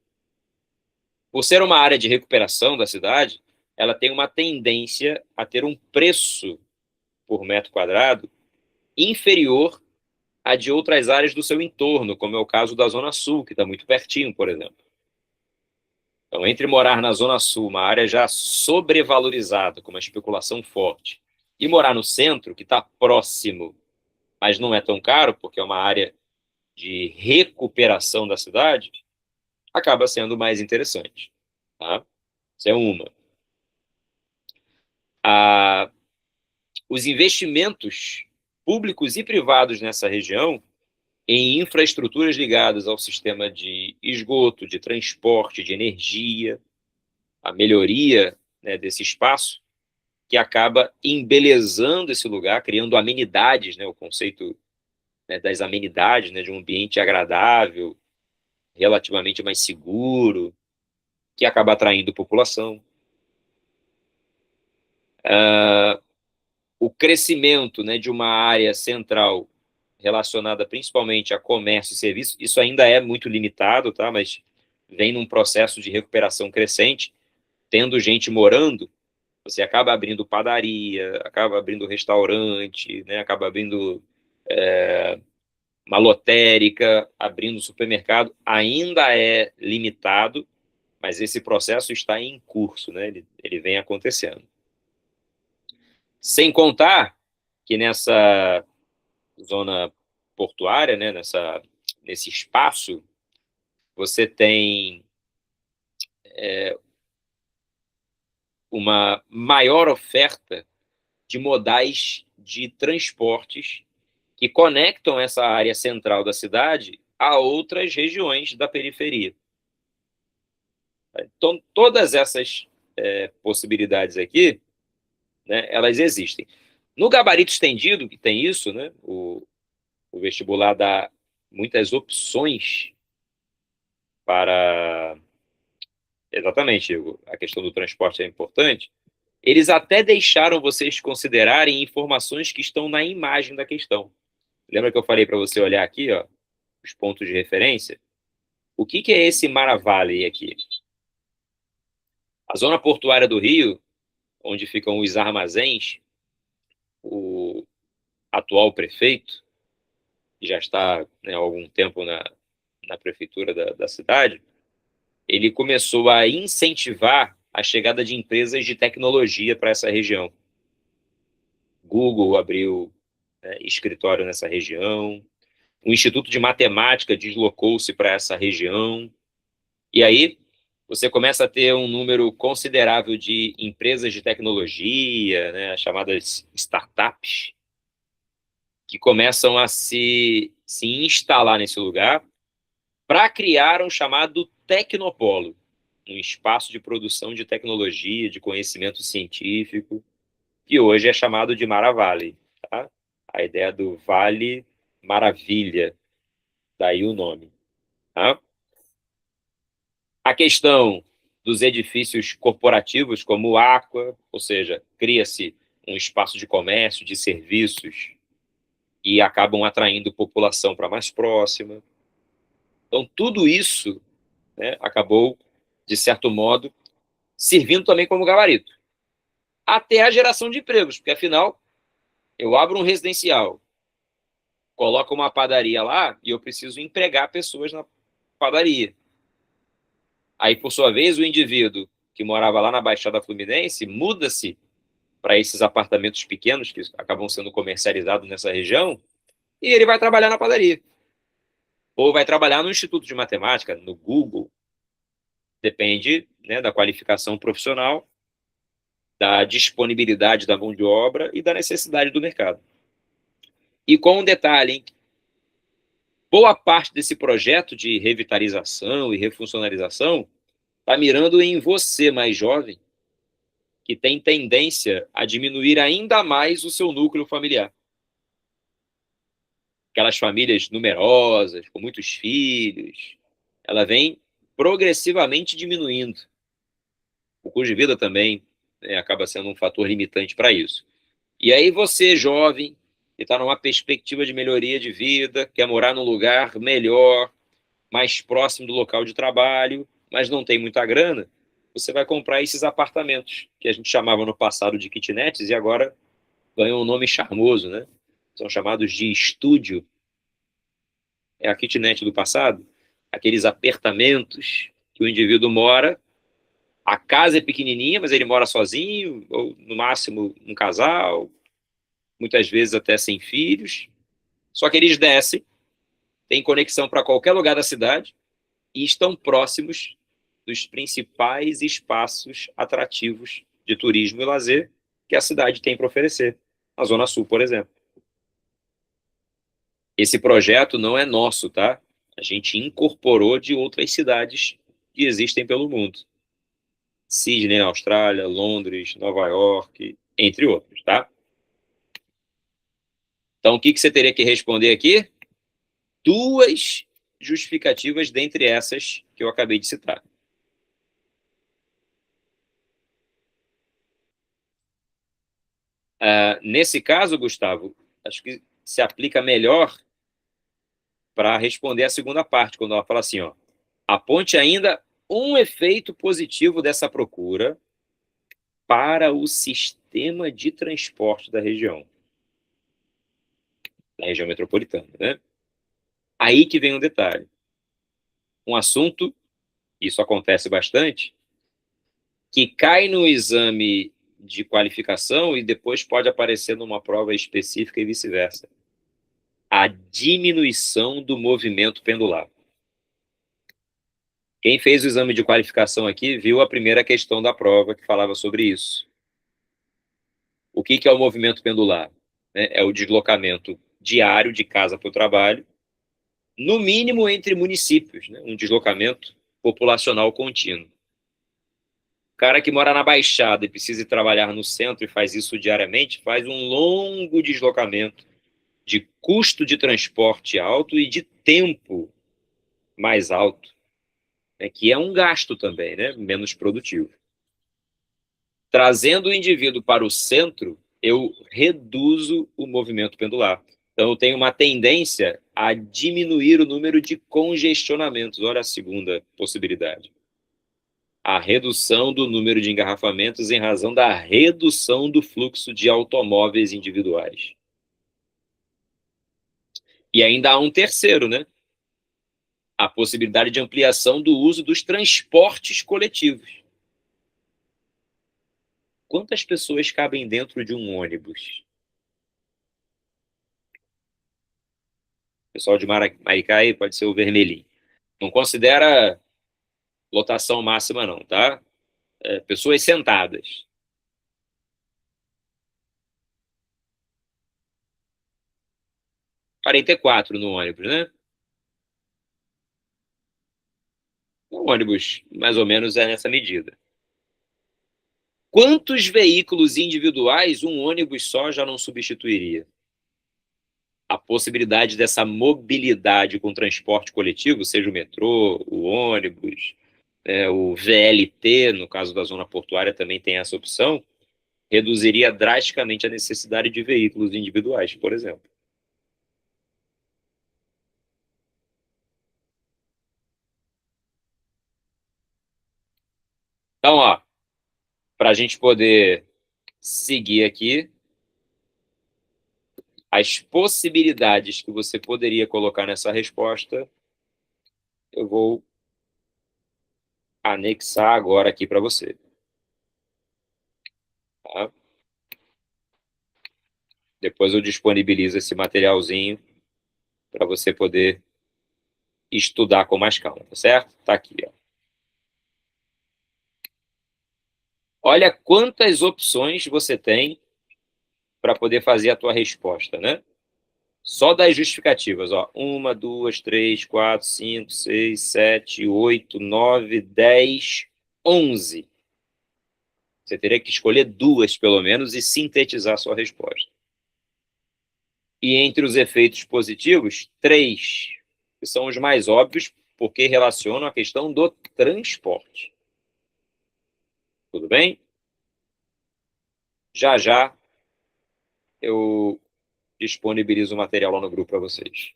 Por ser uma área de recuperação da cidade, ela tem uma tendência a ter um preço por metro quadrado inferior a de outras áreas do seu entorno, como é o caso da Zona Sul, que está muito pertinho, por exemplo. Então, entre morar na Zona Sul, uma área já sobrevalorizada, com uma especulação forte, e morar no centro, que está próximo, mas não é tão caro, porque é uma área de recuperação da cidade, acaba sendo mais interessante. Tá? Isso é uma. Os investimentos públicos e privados nessa região em infraestruturas ligadas ao sistema de esgoto, de transporte, de energia, a melhoria, né, desse espaço, que acaba embelezando esse lugar, criando amenidades, né, o conceito, né, das amenidades, né, de um ambiente agradável, relativamente mais seguro, que acaba atraindo população. O crescimento, né, de uma área central relacionada principalmente a comércio e serviços, isso ainda é muito limitado, tá? Mas vem num processo de recuperação crescente, tendo gente morando, você acaba abrindo padaria, acaba abrindo restaurante, né? Acaba abrindo uma lotérica, abrindo supermercado, ainda é limitado, mas esse processo está em curso, né? Ele vem acontecendo. Sem contar que nessa zona portuária, né, nesse espaço, você tem uma maior oferta de modais de transportes que conectam essa área central da cidade a outras regiões da periferia. Então, todas essas possibilidades aqui, né, elas existem. No gabarito estendido, que tem isso, né, o vestibular dá muitas opções para... Exatamente, a questão do transporte é importante. Eles até deixaram vocês considerarem informações que estão na imagem da questão. Lembra que eu falei para você olhar aqui, ó, os pontos de referência? O que é esse Mara Valley aqui? A zona portuária do Rio, onde ficam os armazéns, o atual prefeito, que já está, né, há algum tempo na prefeitura da cidade, ele começou a incentivar a chegada de empresas de tecnologia para essa região. Google abriu, né, escritório nessa região, o Instituto de Matemática deslocou-se para essa região, e aí você começa a ter um número considerável de empresas de tecnologia, né, chamadas startups, que começam a se instalar nesse lugar para criar um chamado Tecnopolo, um espaço de produção de tecnologia, de conhecimento científico, que hoje é chamado de Mara Valley. Tá? A ideia do Vale Maravilha, daí o nome. Tá? A questão dos edifícios corporativos, como o Aqua, ou seja, cria-se um espaço de comércio, de serviços, e acabam atraindo população para mais próxima. Então, tudo isso, né, acabou, de certo modo, servindo também como gabarito. Até a geração de empregos, porque, afinal, eu abro um residencial, coloco uma padaria lá e eu preciso empregar pessoas na padaria. Aí, por sua vez, o indivíduo que morava lá na Baixada Fluminense muda-se para esses apartamentos pequenos que acabam sendo comercializados nessa região e ele vai trabalhar na padaria. Ou vai trabalhar no Instituto de Matemática, no Google. Depende, né, da qualificação profissional, da disponibilidade da mão de obra e da necessidade do mercado. E com um detalhe, hein? Boa parte desse projeto de revitalização e refuncionalização está mirando em você, mais jovem, que tem tendência a diminuir ainda mais o seu núcleo familiar. Aquelas famílias numerosas, com muitos filhos, ela vem progressivamente diminuindo. O custo de vida também, né, acaba sendo um fator limitante para isso. E aí você, jovem, que está numa perspectiva de melhoria de vida, quer morar num lugar melhor, mais próximo do local de trabalho, mas não tem muita grana, você vai comprar esses apartamentos, que a gente chamava no passado de kitnets, e agora ganhou um nome charmoso, né? São chamados de estúdio. É a kitnet do passado, aqueles apertamentos que o indivíduo mora, a casa é pequenininha, mas ele mora sozinho, ou no máximo um casal, muitas vezes até sem filhos, só que eles descem, têm conexão para qualquer lugar da cidade e estão próximos dos principais espaços atrativos de turismo e lazer que a cidade tem para oferecer, a Zona Sul, por exemplo. Esse projeto não é nosso, tá? A gente incorporou de outras cidades que existem pelo mundo. Sydney, na Austrália, Londres, Nova York, entre outros, tá? Então, o que você teria que responder aqui? 2 justificativas dentre essas que eu acabei de citar. Nesse caso, Gustavo, acho que se aplica melhor para responder a segunda parte, quando ela fala assim, ó, aponte ainda um efeito positivo dessa procura para o sistema de transporte da região metropolitana, né? Aí que vem um detalhe. Um assunto, isso acontece bastante, que cai no exame de qualificação e depois pode aparecer numa prova específica e vice-versa. a diminuição do movimento pendular. Quem fez o exame de qualificação aqui viu a primeira questão da prova que falava sobre isso. O que é o movimento pendular? É o deslocamento diário de casa para o trabalho, no mínimo entre municípios, né? Um deslocamento populacional contínuo. O cara que mora na Baixada e precisa ir trabalhar no centro e faz isso diariamente, faz um longo deslocamento de custo de transporte alto e de tempo mais alto, né? Que é um gasto também, né? Menos produtivo. Trazendo o indivíduo para o centro, eu reduzo o movimento pendular. Então, eu tenho uma tendência a diminuir o número de congestionamentos. Olha a segunda possibilidade. A redução do número de engarrafamentos em razão da redução do fluxo de automóveis individuais. E ainda há um terceiro, né? A possibilidade de ampliação do uso dos transportes coletivos. Quantas pessoas cabem dentro de um ônibus? O pessoal de Maricá aí pode ser o vermelhinho. Não considera lotação máxima não, tá? Pessoas sentadas. 44 no ônibus, né? O ônibus, mais ou menos, é nessa medida. Quantos veículos individuais um ônibus só já não substituiria? A possibilidade dessa mobilidade com transporte coletivo, seja o metrô, o ônibus, o VLT, no caso da zona portuária, também tem essa opção, reduziria drasticamente a necessidade de veículos individuais, por exemplo. Então, ó, para a gente poder seguir aqui, as possibilidades que você poderia colocar nessa resposta, eu vou anexar agora aqui para você. Tá? Depois eu disponibilizo esse materialzinho para você poder estudar com mais calma, tá certo? Tá aqui, ó. Olha quantas opções você tem para poder fazer a tua resposta, né? Só das justificativas, ó. 1, 2, 3, 4, 5, 6, 7, 8, 9, 10, 11. Você teria que escolher 2, pelo menos, e sintetizar a sua resposta. E entre os efeitos positivos, 3, que são os mais óbvios, porque relacionam a questão do transporte. Tudo bem? Já já eu disponibilizo o material lá no grupo para vocês.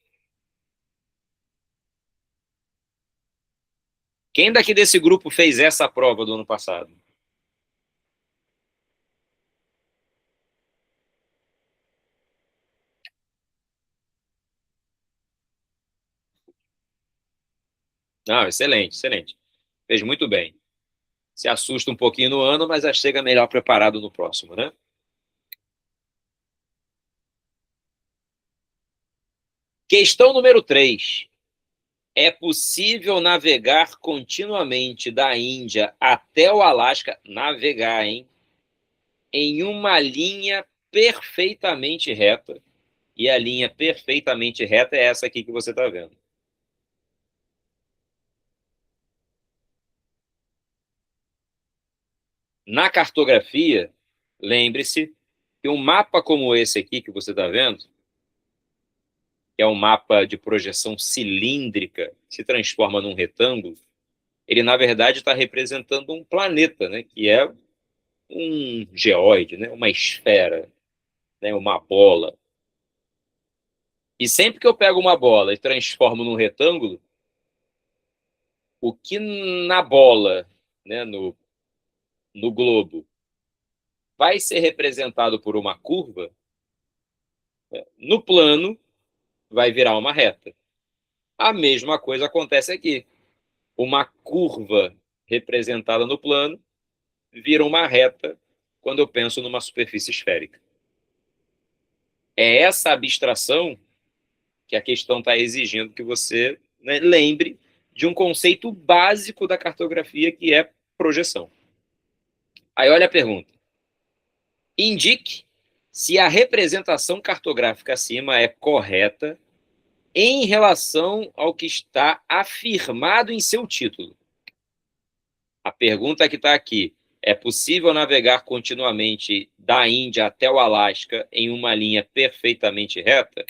Quem daqui desse grupo fez essa prova do ano passado? Não, excelente, excelente. Fez muito bem. Se assusta um pouquinho no ano, mas já chega melhor preparado no próximo, né? Questão número 3. É possível navegar continuamente da Índia até o Alasca, navegar, hein? Em uma linha perfeitamente reta. E a linha perfeitamente reta é essa aqui que você está vendo. Na cartografia, lembre-se que um mapa como esse aqui que você está vendo, que é um mapa de projeção cilíndrica, se transforma num retângulo, ele, na verdade, está representando um planeta, né, que é um geóide, né, uma esfera, né, uma bola. E sempre que eu pego uma bola e transformo num retângulo, o que na bola, né, no globo, vai ser representado por uma curva, né, no plano vai virar uma reta. A mesma coisa acontece aqui. Uma curva representada no plano vira uma reta quando eu penso numa superfície esférica. É essa abstração que a questão está exigindo que você, né, lembre de um conceito básico da cartografia, que é projeção. Aí olha a pergunta. Indique se a representação cartográfica acima é correta em relação ao que está afirmado em seu título. A pergunta que está aqui: é possível navegar continuamente da Índia até o Alasca em uma linha perfeitamente reta?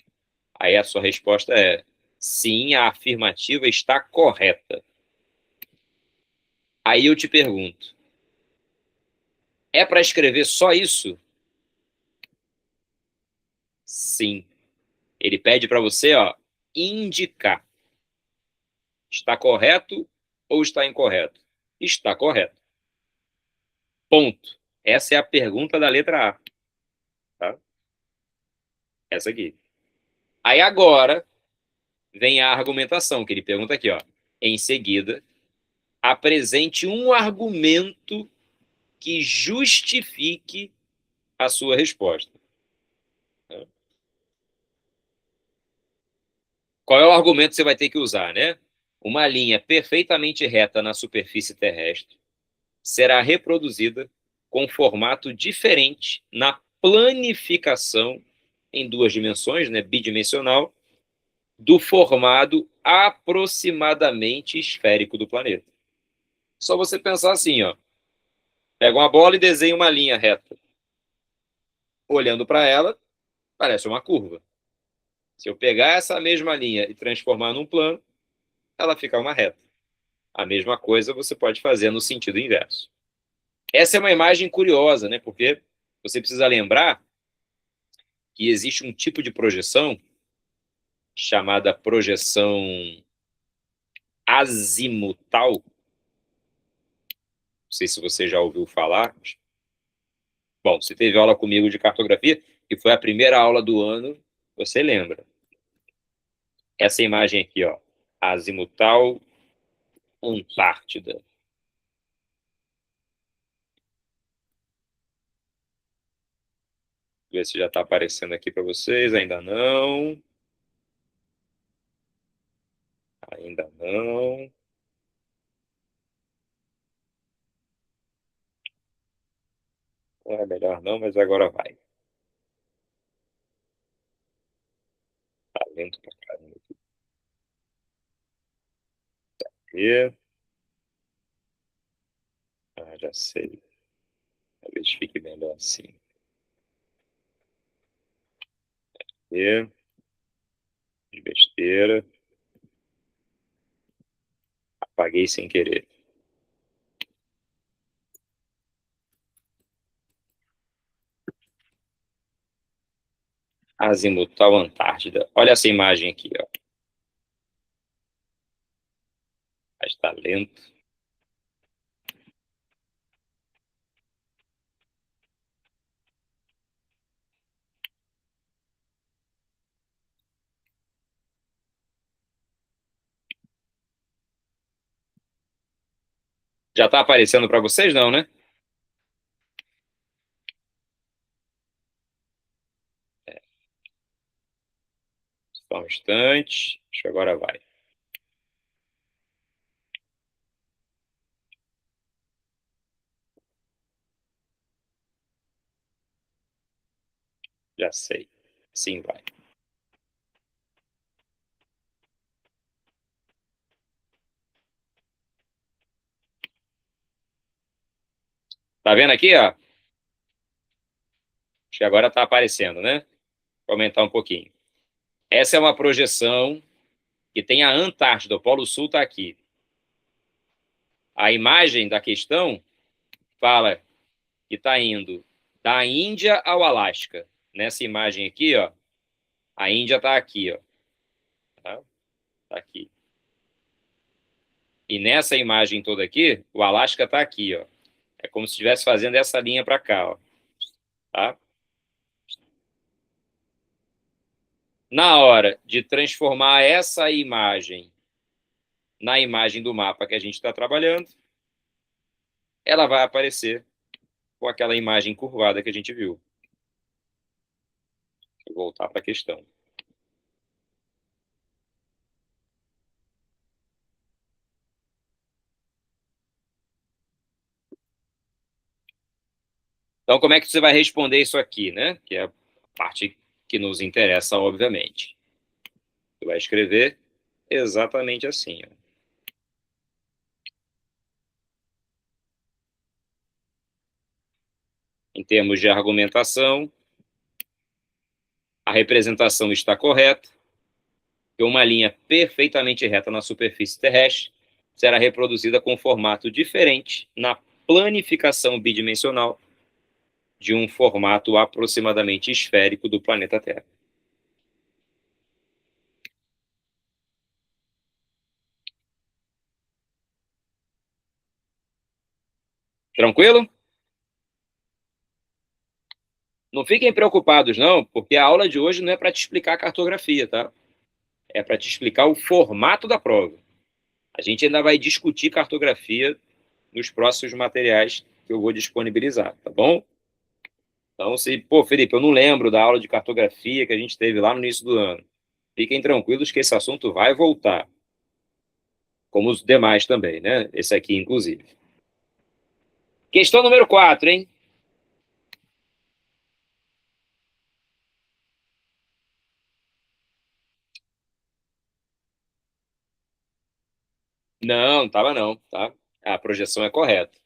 Aí a sua resposta é sim, a afirmativa está correta. Aí eu te pergunto, é para escrever só isso? Sim. Ele pede para você, indicar. Está correto ou está incorreto? Está correto. Ponto. Essa é a pergunta da letra A. Tá? Essa aqui. Aí agora vem a argumentação, que ele pergunta aqui, Em seguida, apresente um argumento que justifique a sua resposta. Qual é o argumento que você vai ter que usar, né? Uma linha perfeitamente reta na superfície terrestre será reproduzida com formato diferente na planificação em duas dimensões, né, bidimensional, do formado aproximadamente esférico do planeta. Só você pensar assim, pega uma bola e desenha uma linha reta. Olhando para ela, parece uma curva. Se eu pegar essa mesma linha e transformar num plano, ela fica uma reta. A mesma coisa você pode fazer no sentido inverso. Essa é uma imagem curiosa, né? Porque você precisa lembrar que existe um tipo de projeção chamada projeção azimutal. Não sei se você já ouviu falar. Bom, você teve aula comigo de cartografia, que foi a primeira aula do ano, você lembra. Essa imagem aqui, azimutal Antártida. Ver se já está aparecendo aqui para vocês. Ainda não. Ainda não. É melhor não, mas agora vai. Tá lento pra caramba aqui. Já sei. Talvez fique melhor assim. E de besteira. Apaguei sem querer. Azimutal Antártida. Olha essa imagem aqui, Mas está lento. Já está aparecendo para vocês, não, né? Só um instante. Acho que agora vai. Já sei. Sim, vai. Tá vendo aqui, Acho que agora está aparecendo, né? Vou aumentar um pouquinho. Essa é uma projeção que tem a Antártida. O Polo Sul está aqui. A imagem da questão fala que está indo da Índia ao Alasca. Nessa imagem aqui, a Índia está aqui, Tá? Tá aqui. E nessa imagem toda aqui, o Alasca está aqui, É como se estivesse fazendo essa linha para cá, Tá? Na hora de transformar essa imagem na imagem do mapa que a gente está trabalhando, ela vai aparecer com aquela imagem curvada que a gente viu. Vou voltar para a questão. Então, como é que você vai responder isso aqui, né? Que é a parte que nos interessa, obviamente. Você vai escrever exatamente assim, ó. Em termos de argumentação, a representação está correta, que uma linha perfeitamente reta na superfície terrestre será reproduzida com formato diferente na planificação bidimensional de um formato aproximadamente esférico do planeta Terra. Tranquilo? Não fiquem preocupados, não, porque a aula de hoje não é para te explicar a cartografia, tá? É para te explicar o formato da prova. A gente ainda vai discutir cartografia nos próximos materiais que eu vou disponibilizar, tá bom? Então, Felipe, eu não lembro da aula de cartografia que a gente teve lá no início do ano. Fiquem tranquilos que esse assunto vai voltar, como os demais também, né? Esse aqui, inclusive. Questão número 4, hein? Não estava não, tá? A projeção é correta.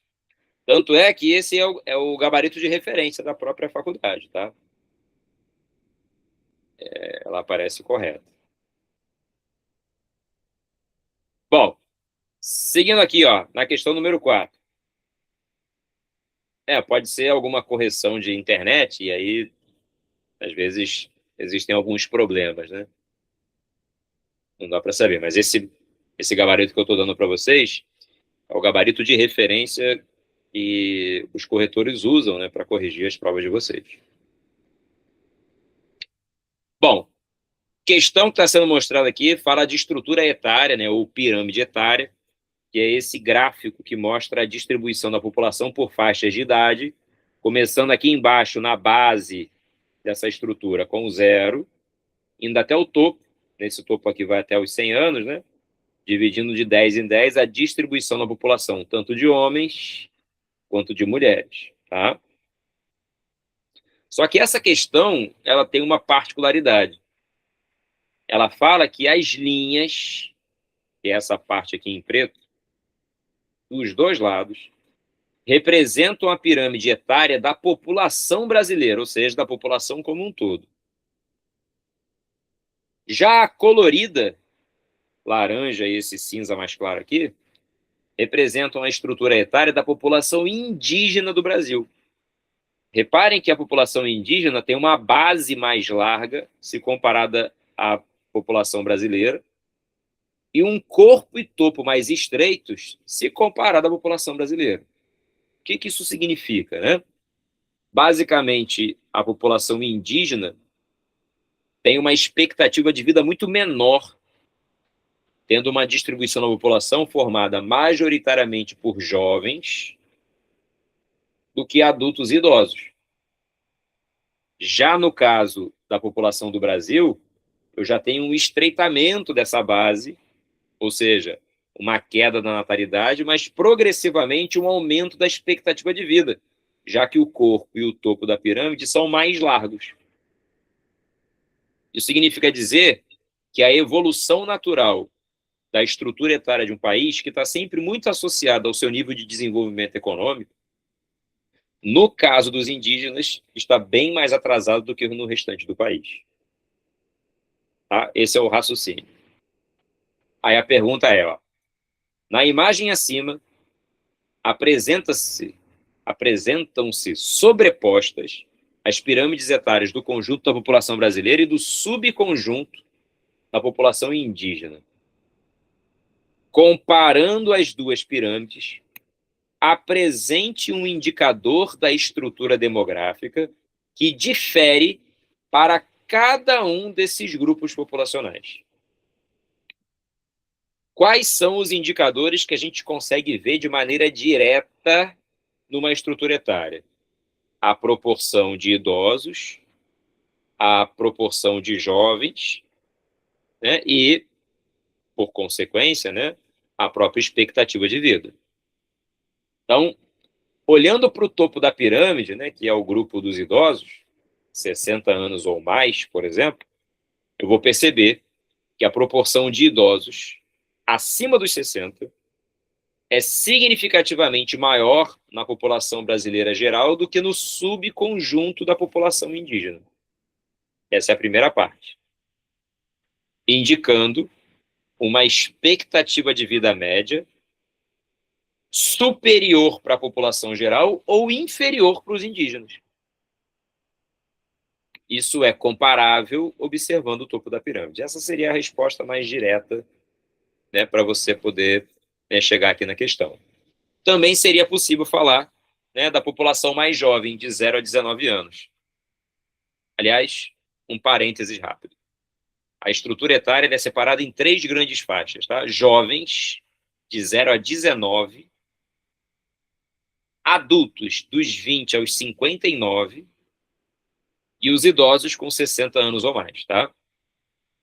Tanto é que esse é o gabarito de referência da própria faculdade, tá? Ela aparece correta. Bom, seguindo aqui, ó, na questão número 4. Pode ser alguma correção de internet, e aí, às vezes, existem alguns problemas, né? Não dá para saber, mas esse gabarito que eu estou dando para vocês é o gabarito de referência que os corretores usam, né, para corrigir as provas de vocês. Bom, questão que está sendo mostrada aqui fala de estrutura etária, né, ou pirâmide etária, que é esse gráfico que mostra a distribuição da população por faixas de idade, começando aqui embaixo, na base dessa estrutura, com 0, indo até o topo, nesse topo aqui vai até os 100 anos, né? Dividindo de 10 em 10 a distribuição da população, tanto de homens quanto de mulheres, tá? Só que essa questão, ela tem uma particularidade. Ela fala que as linhas, que é essa parte aqui em preto, dos dois lados, representam a pirâmide etária da população brasileira, ou seja, da população como um todo. Já a colorida, laranja e esse cinza mais claro aqui, representam a estrutura etária da população indígena do Brasil. Reparem que a população indígena tem uma base mais larga, se comparada à população brasileira, e um corpo e topo mais estreitos, se comparado à população brasileira. O que isso significa, né? Basicamente, a população indígena tem uma expectativa de vida muito menor, tendo uma distribuição da população formada majoritariamente por jovens do que adultos e idosos. Já no caso da população do Brasil, eu já tenho um estreitamento dessa base, ou seja, uma queda da natalidade, mas progressivamente um aumento da expectativa de vida, já que o corpo e o topo da pirâmide são mais largos. Isso significa dizer que a evolução natural da estrutura etária de um país, que está sempre muito associada ao seu nível de desenvolvimento econômico, no caso dos indígenas, está bem mais atrasado do que no restante do país. Tá? Esse é o raciocínio. Aí a pergunta é, ó, na imagem acima, apresentam-se sobrepostas as pirâmides etárias do conjunto da população brasileira e do subconjunto da população indígena. Comparando as duas pirâmides, apresente um indicador da estrutura demográfica que difere para cada um desses grupos populacionais. Quais são os indicadores que a gente consegue ver de maneira direta numa estrutura etária? A proporção de idosos, a proporção de jovens, né, e, por consequência, né, a própria expectativa de vida. Então, Olhando para o topo da pirâmide, né, que é o grupo dos idosos, 60 anos ou mais, por exemplo, eu vou perceber que a proporção de idosos acima dos 60 é significativamente maior na população brasileira geral do que no subconjunto da população indígena. Essa é a primeira parte. Indicando uma expectativa de vida média superior para a população geral ou inferior para os indígenas. Isso é comparável observando o topo da pirâmide. Essa seria a resposta mais direta, né, para você poder, né, chegar aqui na questão. Também seria possível falar, né, da população mais jovem, de 0 a 19 anos. Aliás, um parênteses rápido. A estrutura etária é separada em 3 grandes faixas. Tá? Jovens, de 0 a 19, adultos, dos 20 aos 59, e os idosos com 60 anos ou mais. Tá?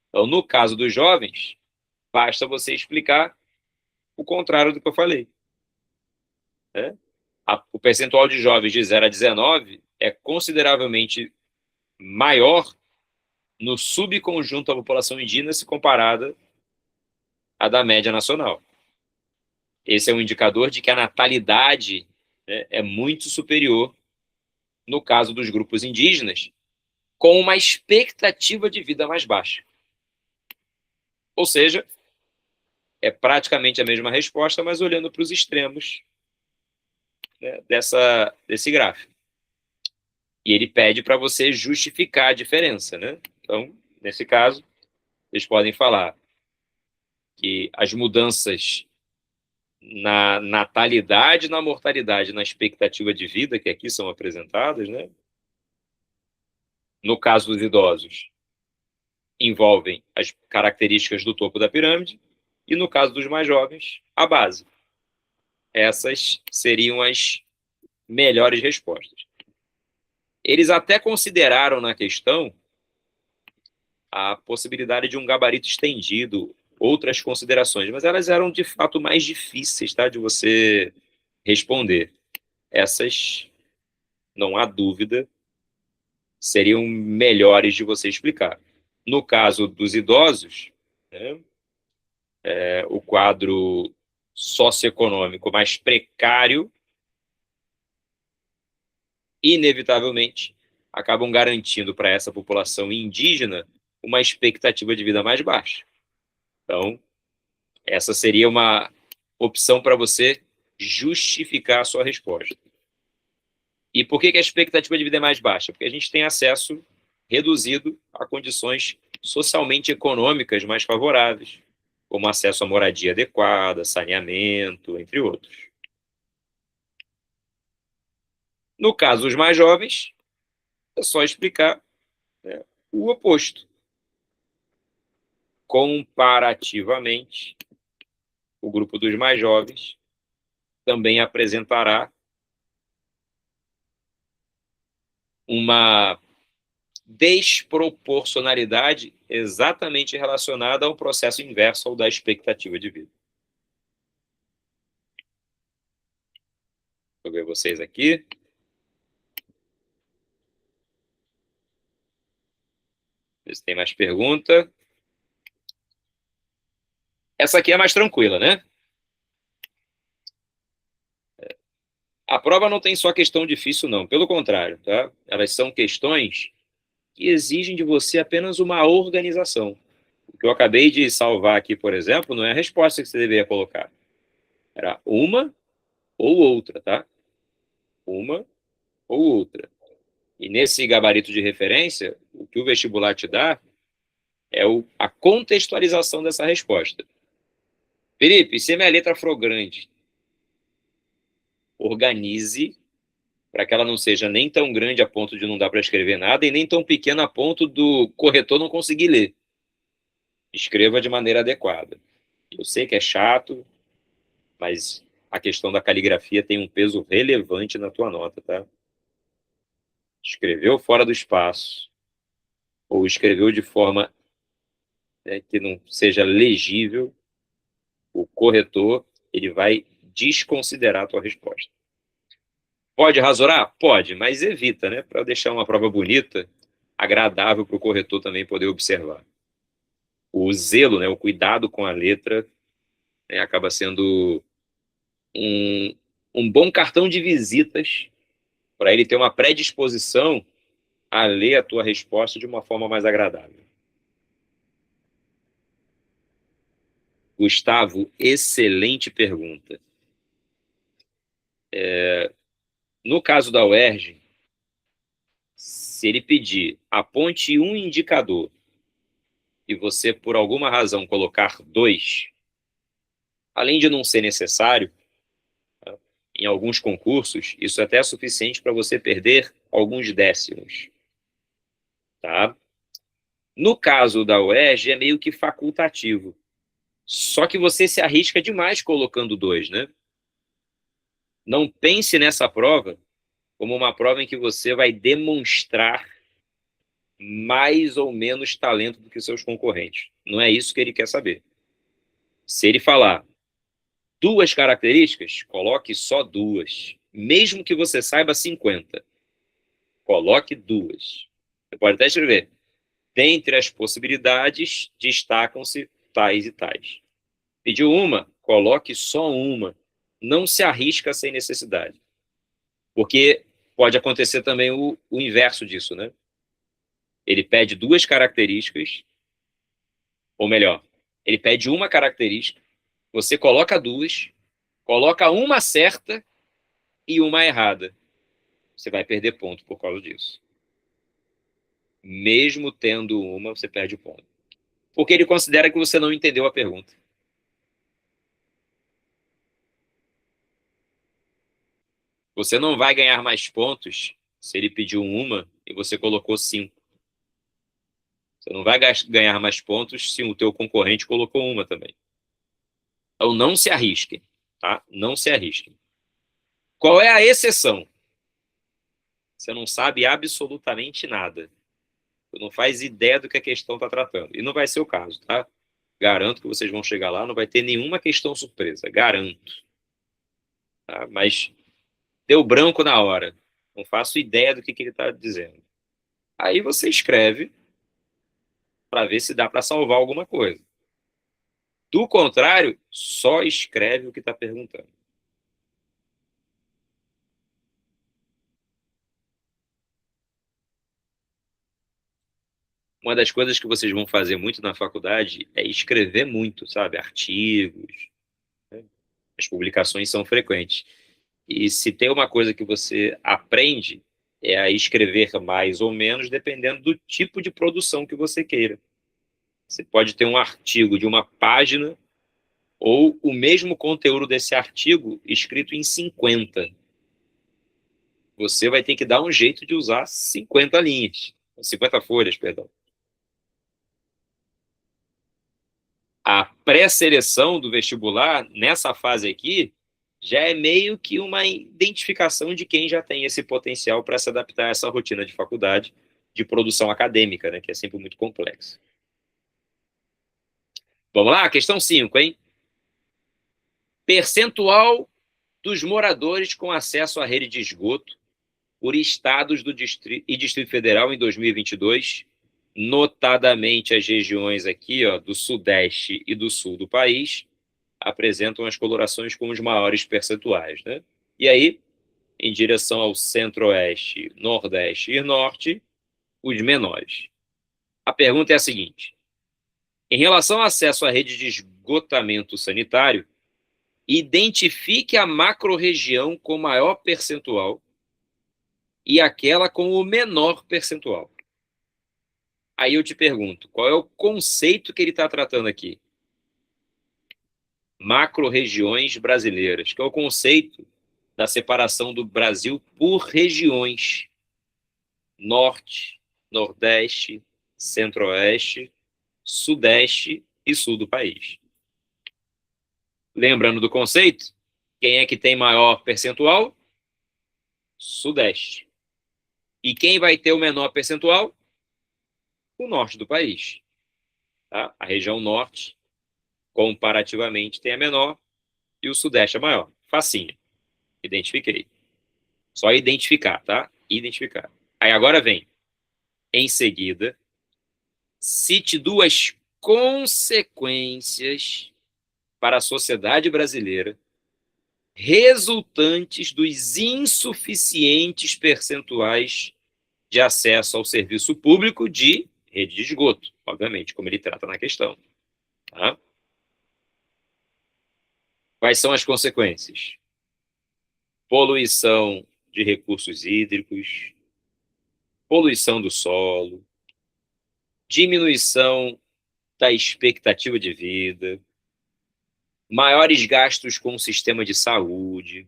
Então, no caso dos jovens, basta você explicar o contrário do que eu falei. Né? O percentual de jovens de 0 a 19 é consideravelmente maior no subconjunto da população indígena se comparada à da média nacional. Esse é um indicador de que a natalidade, né, é muito superior no caso dos grupos indígenas, com uma expectativa de vida mais baixa. Ou seja, é praticamente a mesma resposta, mas olhando para os extremos, né, desse gráfico. E ele pede para você justificar a diferença. Né? Então, nesse caso, vocês podem falar que as mudanças na natalidade, na mortalidade, na expectativa de vida, que aqui são apresentadas, né? No caso dos idosos, envolvem as características do topo da pirâmide, e no caso dos mais jovens, a base. Essas seriam as melhores respostas. Eles até consideraram na questão a possibilidade de um gabarito estendido, outras considerações, mas elas eram de fato mais difíceis, tá, de você responder. Essas, não há dúvida, seriam melhores de você explicar. No caso dos idosos, né, o quadro socioeconômico mais precário, inevitavelmente, acabam garantindo para essa população indígena uma expectativa de vida mais baixa. Então, essa seria uma opção para você justificar a sua resposta. E por que a expectativa de vida é mais baixa? Porque a gente tem acesso reduzido a condições socialmente econômicas mais favoráveis, como acesso à moradia adequada, saneamento, entre outros. No caso dos mais jovens, é só explicar, né, o oposto. Comparativamente, o grupo dos mais jovens também apresentará uma desproporcionalidade exatamente relacionada ao processo inverso ao da expectativa de vida. Vou ver vocês aqui. Ver se tem mais pergunta. Essa aqui é mais tranquila, né? A prova não tem só questão difícil, não. Pelo contrário, tá? Elas são questões que exigem de você apenas uma organização. O que eu acabei de salvar aqui, por exemplo, não é a resposta que você deveria colocar. Era uma ou outra, tá? Uma ou outra. E nesse gabarito de referência, o que o vestibular te dá é a contextualização dessa resposta. Felipe, se a minha letra for grande, organize para que ela não seja nem tão grande a ponto de não dar para escrever nada e nem tão pequena a ponto do corretor não conseguir ler. Escreva de maneira adequada. Eu sei que é chato, mas a questão da caligrafia tem um peso relevante na tua nota, tá? Escreveu fora do espaço ou escreveu de forma, né, que não seja legível, o corretor ele vai desconsiderar a tua resposta. Pode rasurar? Pode, mas evita, né? Para deixar uma prova bonita, agradável para o corretor também poder observar. O zelo, né, o cuidado com a letra, né, acaba sendo um bom cartão de visitas para ele ter uma predisposição a ler a tua resposta de uma forma mais agradável. Gustavo, excelente pergunta. No caso da UERJ, se ele pedir aponte um indicador e você, por alguma razão, colocar 2, além de não ser necessário, tá, em alguns concursos, isso até é suficiente para você perder alguns décimos. Tá? No caso da UERJ, é meio que facultativo. Só que você se arrisca demais colocando 2, né? Não pense nessa prova como uma prova em que você vai demonstrar mais ou menos talento do que seus concorrentes. Não é isso que ele quer saber. Se ele falar 2 características, coloque só 2. Mesmo que você saiba 50, coloque 2. Você pode até escrever: dentre as possibilidades, destacam-se tais e tais. Pediu uma, coloque só uma. Não se arrisca sem necessidade. Porque pode acontecer também o inverso disso, né? Ele pede 2 características, ou melhor, ele pede uma característica, você coloca 2, coloca uma certa e uma errada. Você vai perder ponto por causa disso. Mesmo tendo uma, você perde o ponto. Porque ele considera que você não entendeu a pergunta. Você não vai ganhar mais pontos se ele pediu uma e você colocou 5. Você não vai ganhar mais pontos se o teu concorrente colocou uma também. Então não se arrisquem, tá? Não se arrisquem. Qual é a exceção? Você não sabe absolutamente nada. Você não faz ideia do que a questão está tratando. E não vai ser o caso, tá? Garanto que vocês vão chegar lá, não vai ter nenhuma questão surpresa. Garanto. Tá? Mas deu branco na hora. Não faço ideia do que ele está dizendo. Aí você escreve para ver se dá para salvar alguma coisa. Do contrário, só escreve o que está perguntando. Uma das coisas que vocês vão fazer muito na faculdade é escrever muito, sabe? Artigos, né? As publicações são frequentes. E se tem uma coisa que você aprende é a escrever mais ou menos, dependendo do tipo de produção que você queira. Você pode ter um artigo de uma página ou o mesmo conteúdo desse artigo escrito em 50. Você vai ter que dar um jeito de usar 50 linhas, 50 folhas, perdão. A pré-seleção do vestibular, nessa fase aqui, já é meio que uma identificação de quem já tem esse potencial para se adaptar a essa rotina de faculdade, de produção acadêmica, né, que é sempre muito complexa. Vamos lá? Questão 5, hein? Percentual dos moradores com acesso à rede de esgoto por estados do Distrito Federal em 2022, notadamente as regiões aqui, ó, do Sudeste e do Sul do país, apresentam as colorações com os maiores percentuais, né? E aí, em direção ao Centro-Oeste, Nordeste e Norte, os menores. A pergunta é a seguinte: em relação ao acesso à rede de esgotamento sanitário, identifique a macro-região com maior percentual e aquela com o menor percentual. Aí eu te pergunto, qual é o conceito que ele está tratando aqui? Macro-regiões brasileiras, que é o conceito da separação do Brasil por regiões: Norte, Nordeste, Centro-Oeste, Sudeste e Sul do país. Lembrando do conceito, quem é que tem maior percentual? Sudeste. E quem vai ter o menor percentual? O Norte do país. Tá? A região Norte, comparativamente, tem a menor e o Sudeste a maior. Facinho. Identifiquei. Só identificar, tá? Identificar. Aí agora vem, em seguida, cite 2 consequências para a sociedade brasileira resultantes dos insuficientes percentuais de acesso ao serviço público de rede de esgoto, obviamente, como ele trata na questão. Tá? Quais são as consequências? Poluição de recursos hídricos, poluição do solo, diminuição da expectativa de vida, maiores gastos com o sistema de saúde,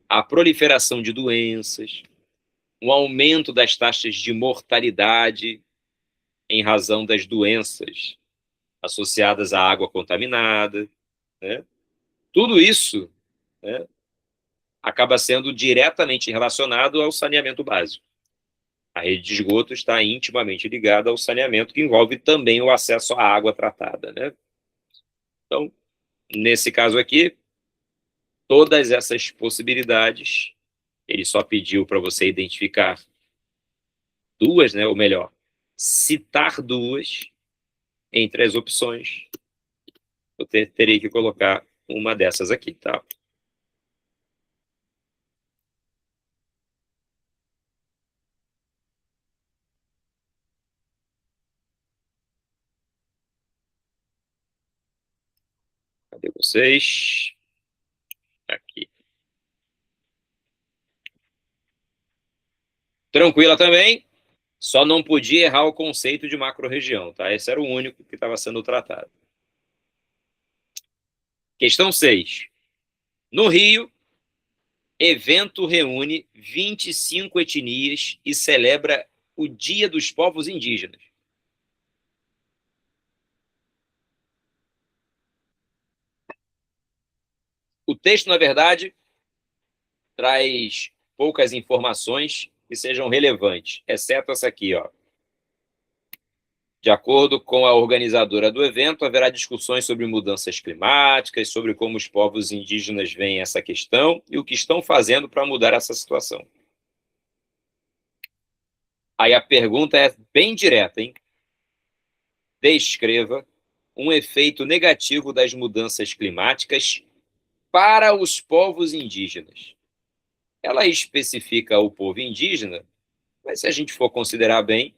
a proliferação de doenças, um aumento das taxas de mortalidade em razão das doenças associadas à água contaminada, né? Tudo isso, né, acaba sendo diretamente relacionado ao saneamento básico. A rede de esgoto está intimamente ligada ao saneamento, que envolve também o acesso à água tratada, né? Então, nesse caso aqui, todas essas possibilidades, ele só pediu para você identificar 2, né, ou melhor, citar 2 entre as opções. Eu terei que colocar uma dessas aqui, tá? Cadê vocês? Aqui. Tranquila também, só não podia errar o conceito de macro-região, tá? Esse era o único que estava sendo tratado. Questão 6. No Rio, evento reúne 25 etnias e celebra o Dia dos Povos Indígenas. O texto, na verdade, traz poucas informações que sejam relevantes, exceto essa aqui, ó. De acordo com a organizadora do evento, haverá discussões sobre mudanças climáticas, sobre como os povos indígenas veem essa questão e o que estão fazendo para mudar essa situação. Aí a pergunta é bem direta, hein? Descreva um efeito negativo das mudanças climáticas para os povos indígenas. Ela especifica o povo indígena, mas se a gente for considerar bem,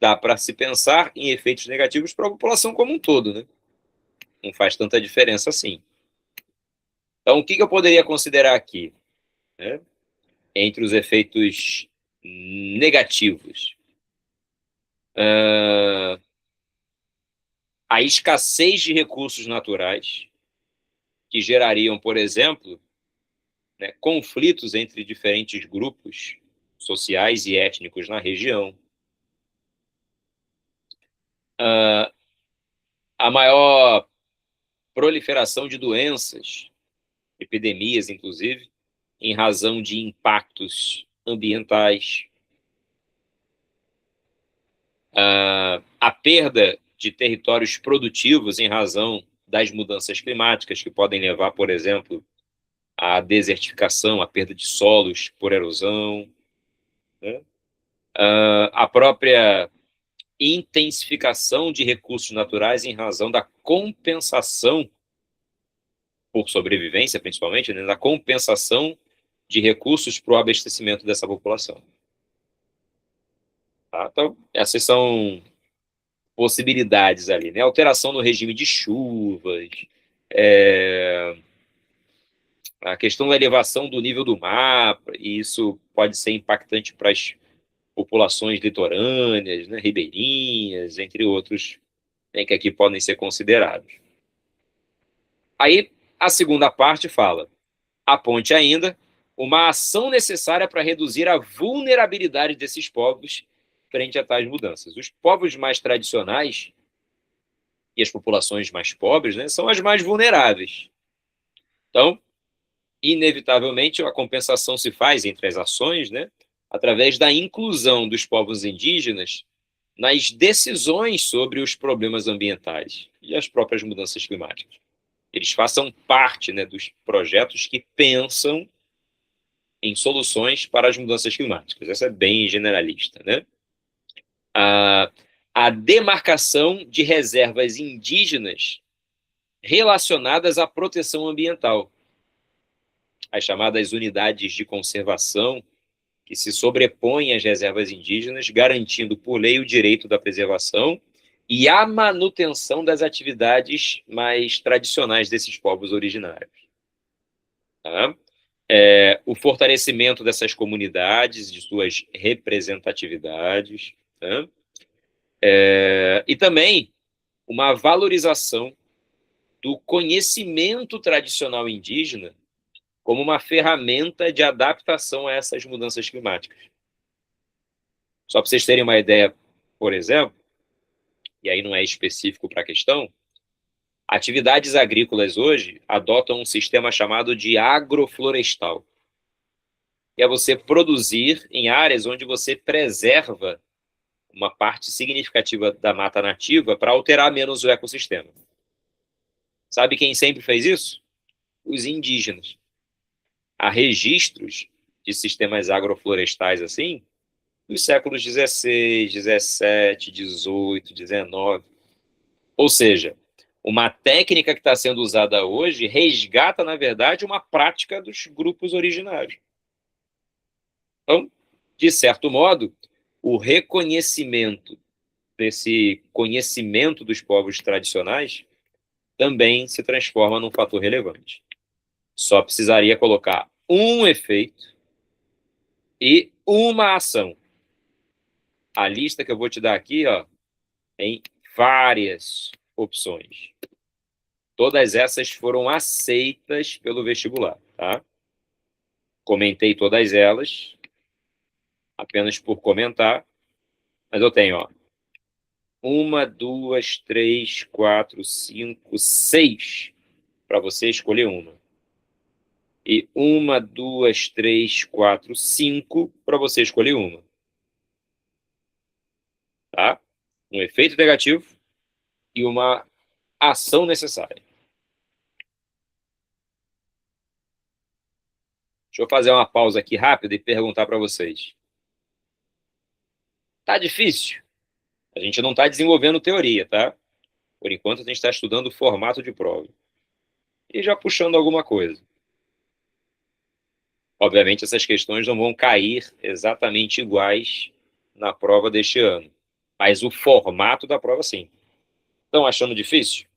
dá para se pensar em efeitos negativos para a população como um todo, né? Não faz tanta diferença assim. Então, o que eu poderia considerar aqui, né, entre os efeitos negativos? A escassez de recursos naturais, que gerariam, por exemplo, né, conflitos entre diferentes grupos sociais e étnicos na região. A maior proliferação de doenças, epidemias, inclusive, em razão de impactos ambientais. A perda de territórios produtivos em razão das mudanças climáticas, que podem levar, por exemplo, à desertificação, à perda de solos por erosão, né? A própria intensificação de recursos naturais em razão da compensação por sobrevivência, principalmente, né, da compensação de recursos para o abastecimento dessa população. Tá? Então, essas são possibilidades ali, né? Alteração no regime de chuvas, a questão da elevação do nível do mar, e isso pode ser impactante para as populações litorâneas, né, ribeirinhas, entre outros, né, que aqui podem ser considerados. Aí, a segunda parte fala, aponte ainda uma ação necessária para reduzir a vulnerabilidade desses povos frente a tais mudanças. Os povos mais tradicionais e as populações mais pobres, né, são as mais vulneráveis. Então, inevitavelmente, a compensação se faz entre as ações, né, através da inclusão dos povos indígenas nas decisões sobre os problemas ambientais e as próprias mudanças climáticas. Eles façam parte, né, dos projetos que pensam em soluções para as mudanças climáticas. Essa é bem generalista, né? A demarcação de reservas indígenas relacionadas à proteção ambiental, as chamadas unidades de conservação, que se sobrepõem às reservas indígenas, garantindo por lei o direito da preservação e a manutenção das atividades mais tradicionais desses povos originários. Tá? O fortalecimento dessas comunidades, de suas representatividades, tá? E também uma valorização do conhecimento tradicional indígena como uma ferramenta de adaptação a essas mudanças climáticas. Só para vocês terem uma ideia, por exemplo, e aí não é específico para a questão, atividades agrícolas hoje adotam um sistema chamado de agroflorestal, que é você produzir em áreas onde você preserva uma parte significativa da mata nativa para alterar menos o ecossistema. Sabe quem sempre fez isso? Os indígenas. Há registros de sistemas agroflorestais assim, dos séculos XVI, XVII, XVIII, XIX. Ou seja, uma técnica que está sendo usada hoje resgata, na verdade, uma prática dos grupos originários. Então, de certo modo, o reconhecimento desse conhecimento dos povos tradicionais também se transforma num fator relevante. Só precisaria colocar um efeito e uma ação. A lista que eu vou te dar aqui, ó, tem várias opções. Todas essas foram aceitas pelo vestibular, tá? Comentei todas elas, apenas por comentar, mas eu tenho, ó, 1, 2, 3, 4, 5, 6 para você escolher uma. E 1, 2, 3, 4, 5 para você escolher uma. Tá? Um efeito negativo e uma ação necessária. Deixa eu fazer uma pausa aqui rápida e perguntar para vocês. Tá difícil? A gente não está desenvolvendo teoria, tá? Por enquanto a gente está estudando o formato de prova. E já puxando alguma coisa. Obviamente essas questões não vão cair exatamente iguais na prova deste ano. Mas o formato da prova, sim. Estão achando difícil?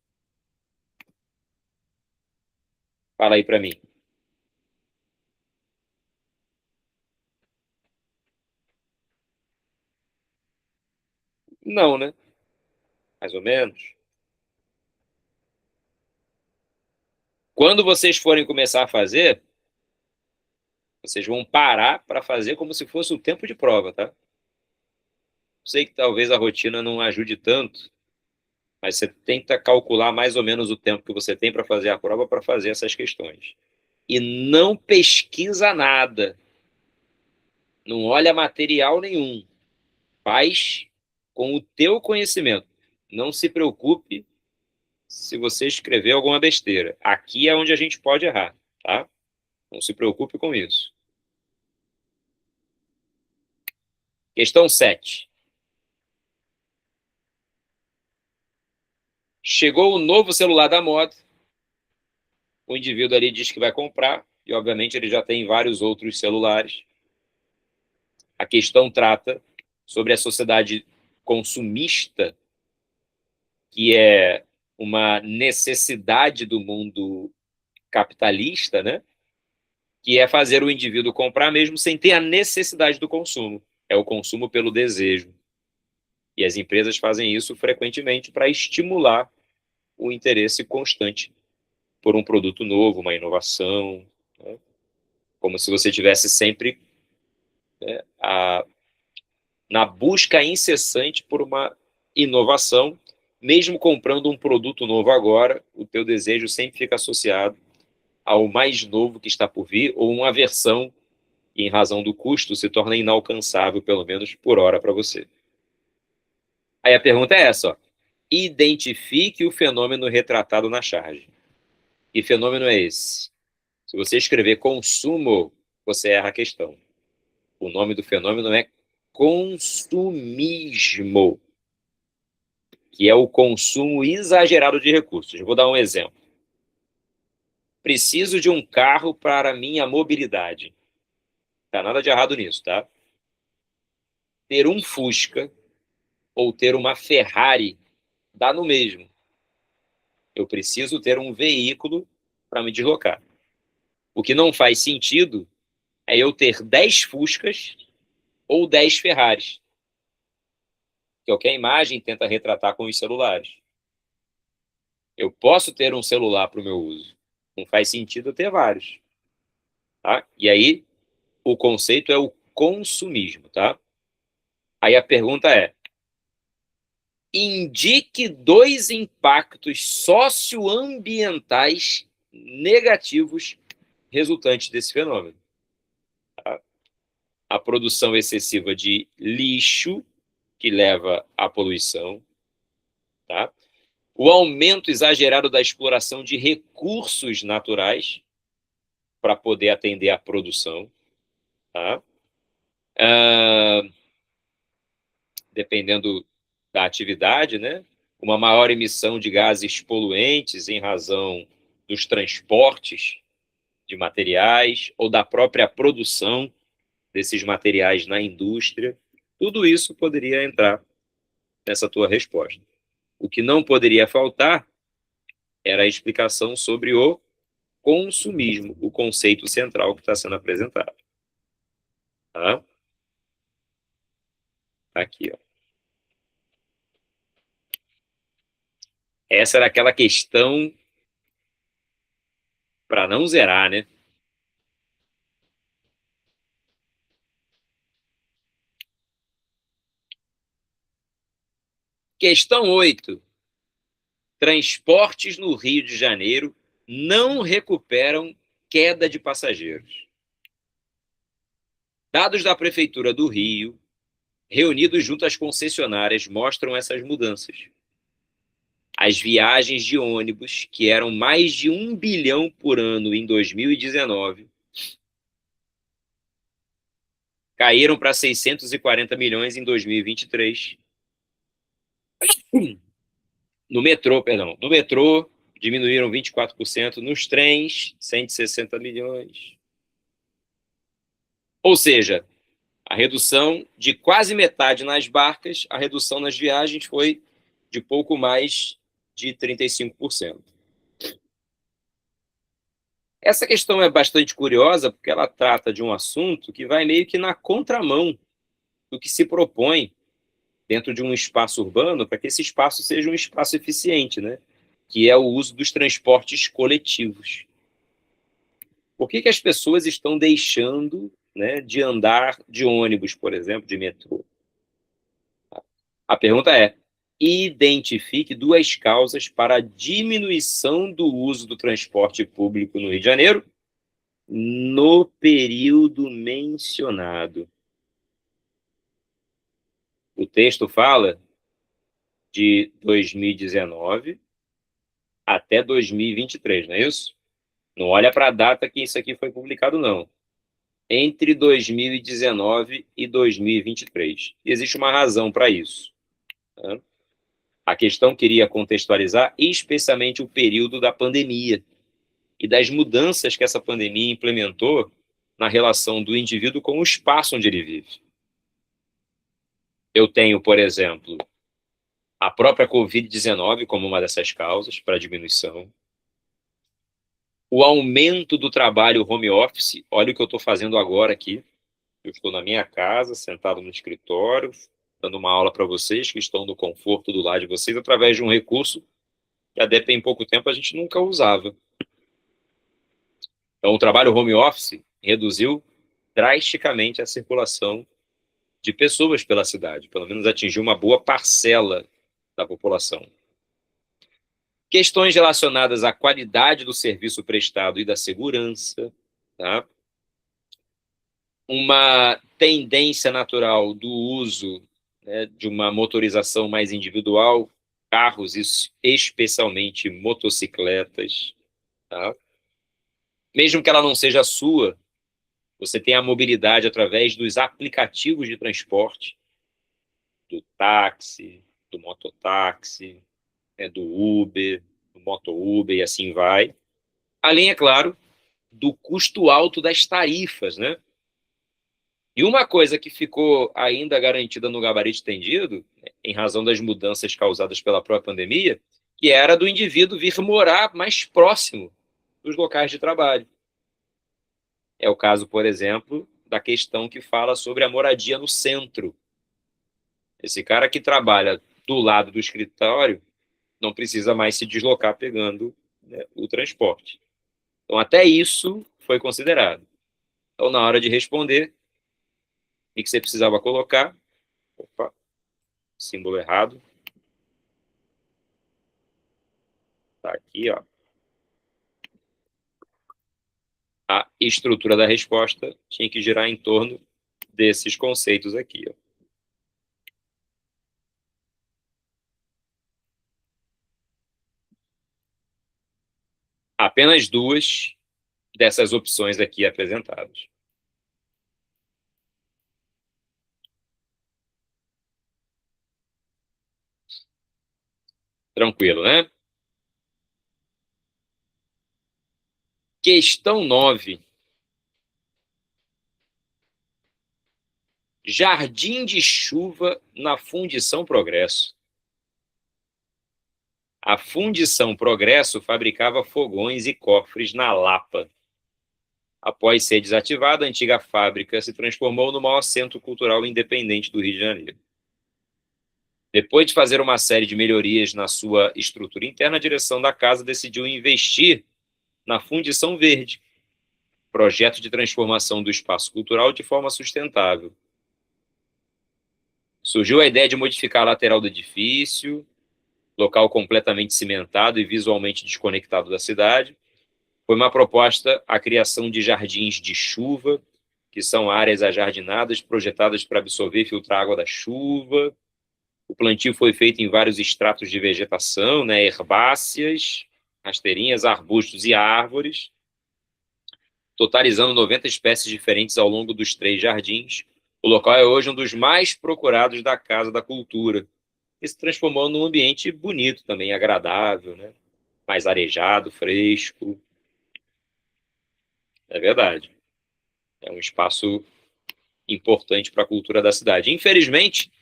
Fala aí para mim. Não, né? Mais ou menos. Quando vocês forem começar a fazer, vocês vão parar para fazer como se fosse o tempo de prova, tá? Sei que talvez a rotina não ajude tanto, mas você tenta calcular mais ou menos o tempo que você tem para fazer a prova para fazer essas questões. E não pesquisa nada. Não olha material nenhum. Faz com o teu conhecimento. Não se preocupe se você escrever alguma besteira. Aqui é onde a gente pode errar, tá? Não se preocupe com isso. Questão 7. Chegou o novo celular da moda. O indivíduo ali diz que vai comprar, e obviamente ele já tem vários outros celulares. A questão trata sobre a sociedade consumista, que é uma necessidade do mundo capitalista, né? Que é fazer o indivíduo comprar mesmo sem ter a necessidade do consumo. É o consumo pelo desejo. E as empresas fazem isso frequentemente para estimular o interesse constante por um produto novo, uma inovação, né? Como se você tivesse sempre, né, na busca incessante por uma inovação, mesmo comprando um produto novo agora, o teu desejo sempre fica associado ao mais novo que está por vir, ou uma versão que, em razão do custo, se torna inalcançável, pelo menos por hora, para você. Aí a pergunta é essa, ó. Identifique o fenômeno retratado na charge. Que fenômeno é esse? Se você escrever consumo, você erra a questão. O nome do fenômeno é consumismo, que é o consumo exagerado de recursos. Eu vou dar um exemplo. Preciso de um carro para minha mobilidade. Não tá nada de errado nisso, tá? Ter um Fusca ou ter uma Ferrari dá no mesmo. Eu preciso ter um veículo para me deslocar. O que não faz sentido é eu ter 10 Fuscas ou 10 Ferraris, que é o que a imagem tenta retratar com os celulares. Eu posso ter um celular para o meu uso. Não faz sentido eu ter vários. Tá? E aí, o conceito é o consumismo. Tá? Aí a pergunta é: indique 2 impactos socioambientais negativos resultantes desse fenômeno. Tá? A produção excessiva de lixo, que leva à poluição. Tá? O aumento exagerado da exploração de recursos naturais para poder atender à produção. Tá? Dependendo da atividade, né? Uma maior emissão de gases poluentes em razão dos transportes de materiais ou da própria produção desses materiais na indústria. Tudo isso poderia entrar nessa tua resposta. O que não poderia faltar era a explicação sobre o consumismo, o conceito central que está sendo apresentado. Tá? Aqui, ó. Essa era aquela questão para não zerar, né? Questão 8. Transportes no Rio de Janeiro não recuperam queda de passageiros. Dados da Prefeitura do Rio, reunidos junto às concessionárias, mostram essas mudanças. As viagens de ônibus, que eram mais de 1 bilhão por ano em 2019, caíram para 640 milhões em 2023. No metrô, diminuíram 24%. Nos trens, 160 milhões. Ou seja, a redução de quase metade nas barcas, a redução nas viagens foi de pouco mais de 35%. Essa questão é bastante curiosa porque ela trata de um assunto que vai meio que na contramão do que se propõe dentro de um espaço urbano para que esse espaço seja um espaço eficiente, né? Que é o uso dos transportes coletivos. Por que as pessoas estão deixando, né, de andar de ônibus, por exemplo, de metrô? A pergunta é: identifique 2 causas para a diminuição do uso do transporte público no Rio de Janeiro no período mencionado. O texto fala de 2019 até 2023, não é isso? Não olha para a data que isso aqui foi publicado, não. Entre 2019 e 2023. Existe uma razão para isso. Tá? A questão queria contextualizar especialmente o período da pandemia e das mudanças que essa pandemia implementou na relação do indivíduo com o espaço onde ele vive. Eu tenho, por exemplo, a própria Covid-19 como uma dessas causas para a diminuição. O aumento do trabalho home office, olha o que eu estou fazendo agora aqui. Eu estou na minha casa, sentado no escritório, dando uma aula para vocês que estão no conforto do lar de vocês, através de um recurso que até tem pouco tempo a gente nunca usava. Então, o trabalho home office reduziu drasticamente a circulação de pessoas pela cidade, pelo menos atingiu uma boa parcela da população. Questões relacionadas à qualidade do serviço prestado e da segurança, tá? Uma tendência natural do uso, né, de uma motorização mais individual, carros, especialmente motocicletas, tá? Mesmo que ela não seja sua, Você tem a mobilidade através dos aplicativos de transporte, do táxi, do mototáxi, do Uber, do Moto-Uber e assim vai. Além, é claro, do custo alto das tarifas, né? E uma coisa que ficou ainda garantida no gabarito estendido, em razão das mudanças causadas pela própria pandemia, que era do indivíduo vir morar mais próximo dos locais de trabalho. É o caso, por exemplo, da questão que fala sobre a moradia no centro. Esse cara que trabalha do lado do escritório não precisa mais se deslocar pegando, né, o transporte. Então, até isso foi considerado. Então, na hora de responder, o que você precisava colocar? Opa, símbolo errado. Tá aqui, ó. A estrutura da resposta tinha que girar em torno desses conceitos aqui, ó. Apenas duas dessas opções aqui apresentadas. Tranquilo, né? Questão 9. Jardim de chuva na Fundição Progresso. A Fundição Progresso fabricava fogões e cofres na Lapa. Após ser desativada, a antiga fábrica se transformou no maior centro cultural independente do Rio de Janeiro. Depois de fazer uma série de melhorias na sua estrutura interna, a direção da casa decidiu investir na Fundição Verde, projeto de transformação do espaço cultural de forma sustentável. Surgiu a ideia de modificar a lateral do edifício, local completamente cimentado e visualmente desconectado da cidade. Foi uma proposta a criação de jardins de chuva, que são áreas ajardinadas projetadas para absorver e filtrar a água da chuva. O plantio foi feito em vários estratos de vegetação, né, herbáceas, rasteirinhas, arbustos e árvores, totalizando 90 espécies diferentes ao longo dos 3 jardins. O local é hoje um dos mais procurados da Casa da Cultura, e se transformou num ambiente bonito também, agradável, né? Mais arejado, fresco. É verdade. É um espaço importante para a cultura da cidade. Infelizmente,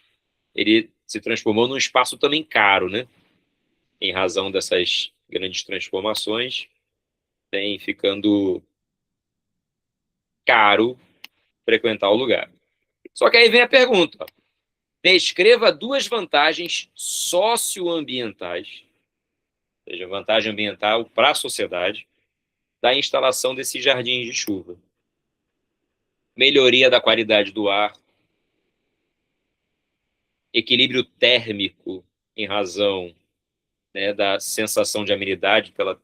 ele se transformou num espaço também caro, né? Em razão dessas grandes transformações, vem ficando caro frequentar o lugar. Só que aí vem a pergunta: descreva 2 vantagens socioambientais, ou seja, vantagem ambiental para a sociedade, da instalação desses jardins de chuva. Melhoria da qualidade do ar, equilíbrio térmico em razão, né, da sensação de amenidade pela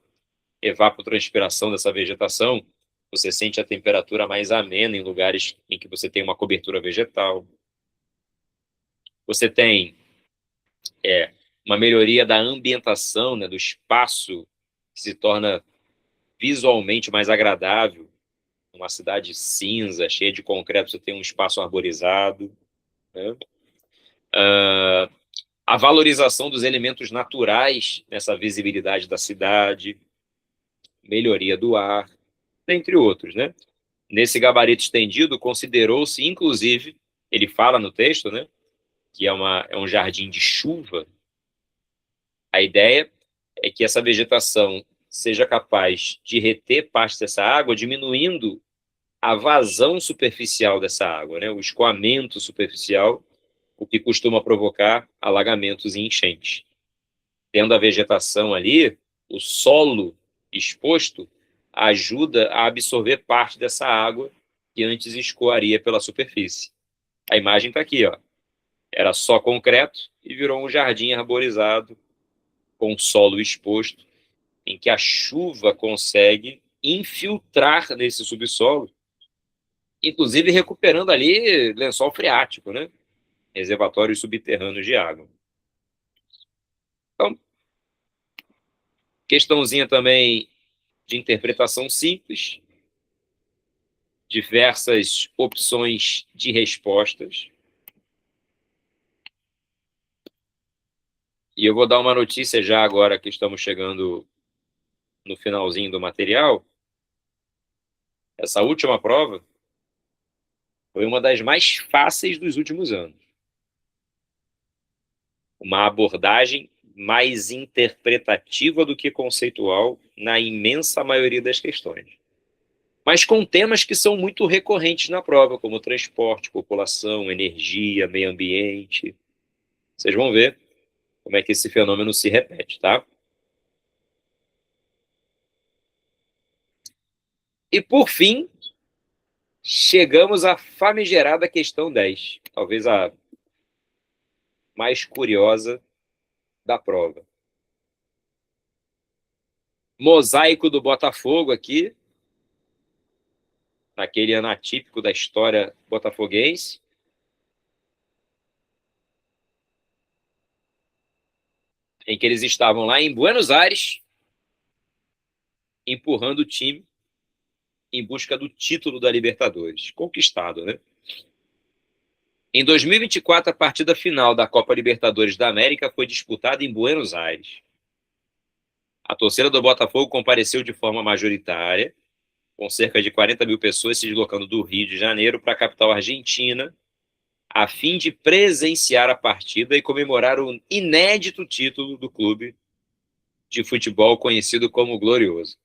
evapotranspiração dessa vegetação. Você sente a temperatura mais amena em lugares em que você tem uma cobertura vegetal. Você tem uma melhoria da ambientação, né, do espaço, que se torna visualmente mais agradável. Uma cidade cinza, cheia de concreto, você tem um espaço arborizado, né? A valorização dos elementos naturais nessa visibilidade da cidade, melhoria do ar, entre outros, né? Nesse gabarito estendido, considerou-se, inclusive, ele fala no texto, né, que é um jardim de chuva. A ideia é que essa vegetação seja capaz de reter parte dessa água, diminuindo a vazão superficial dessa água, né, o escoamento superficial, o que costuma provocar alagamentos e enchentes. Tendo a vegetação ali, o solo exposto ajuda a absorver parte dessa água que antes escoaria pela superfície. A imagem está aqui, ó. Era só concreto e virou um jardim arborizado com solo exposto, em que a chuva consegue infiltrar nesse subsolo, inclusive recuperando ali lençol freático, né? Reservatórios subterrâneos de água. Então, questãozinha também de interpretação simples. diversas opções de respostas. E eu vou dar uma notícia já agora que estamos chegando no finalzinho do material. Essa última prova foi uma das mais fáceis dos últimos anos. Uma abordagem mais interpretativa do que conceitual na imensa maioria das questões. Mas com temas que são muito recorrentes na prova, como transporte, população, energia, meio ambiente. Vocês vão ver como é que esse fenômeno se repete, tá? E, por fim, chegamos à famigerada questão 10, talvez a mais curiosa da prova. Mosaico do Botafogo aqui, naquele ano atípico da história botafoguense. Em que eles estavam lá em Buenos Aires, empurrando o time em busca do título da Libertadores, conquistado, né? Em 2024, a partida final da Copa Libertadores da América foi disputada em Buenos Aires. A torcida do Botafogo compareceu de forma majoritária, com cerca de 40 mil pessoas se deslocando do Rio de Janeiro para a capital argentina, a fim de presenciar a partida e comemorar o inédito título do clube de futebol conhecido como Glorioso.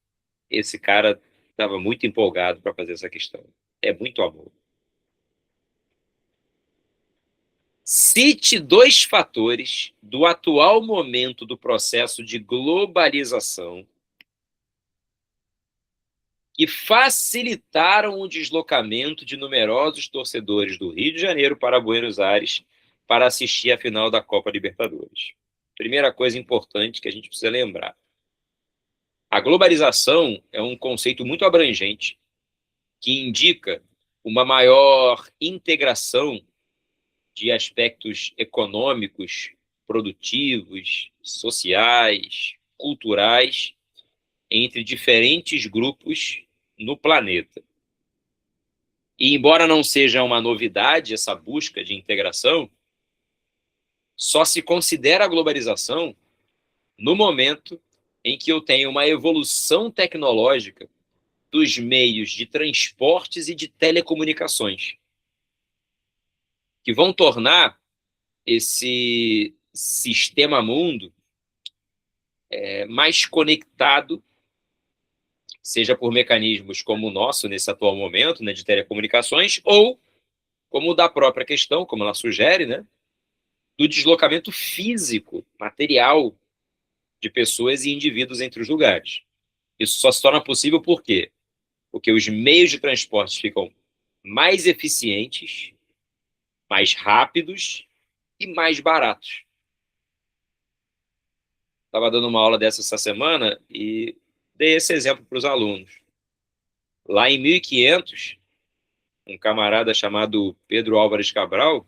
Esse cara estava muito empolgado para fazer essa questão. É muito amor. Cite 2 fatores do atual momento do processo de globalização que facilitaram o deslocamento de numerosos torcedores do Rio de Janeiro para Buenos Aires para assistir a final da Copa Libertadores. Primeira coisa importante que a gente precisa lembrar. A globalização é um conceito muito abrangente que indica uma maior integração de aspectos econômicos, produtivos, sociais, culturais, entre diferentes grupos no planeta. E embora não seja uma novidade essa busca de integração, só se considera a globalização no momento em que eu tenho uma evolução tecnológica dos meios de transportes e de telecomunicações, que vão tornar esse sistema mundo mais conectado, seja por mecanismos como o nosso nesse atual momento, né, de telecomunicações, ou como o da própria questão, como ela sugere, né, do deslocamento físico, material, de pessoas e indivíduos entre os lugares. Isso só se torna possível por quê? Porque os meios de transporte ficam mais eficientes, mais rápidos e mais baratos. Estava dando uma aula dessa essa semana e dei esse exemplo para os alunos. Lá em 1500, um camarada chamado Pedro Álvares Cabral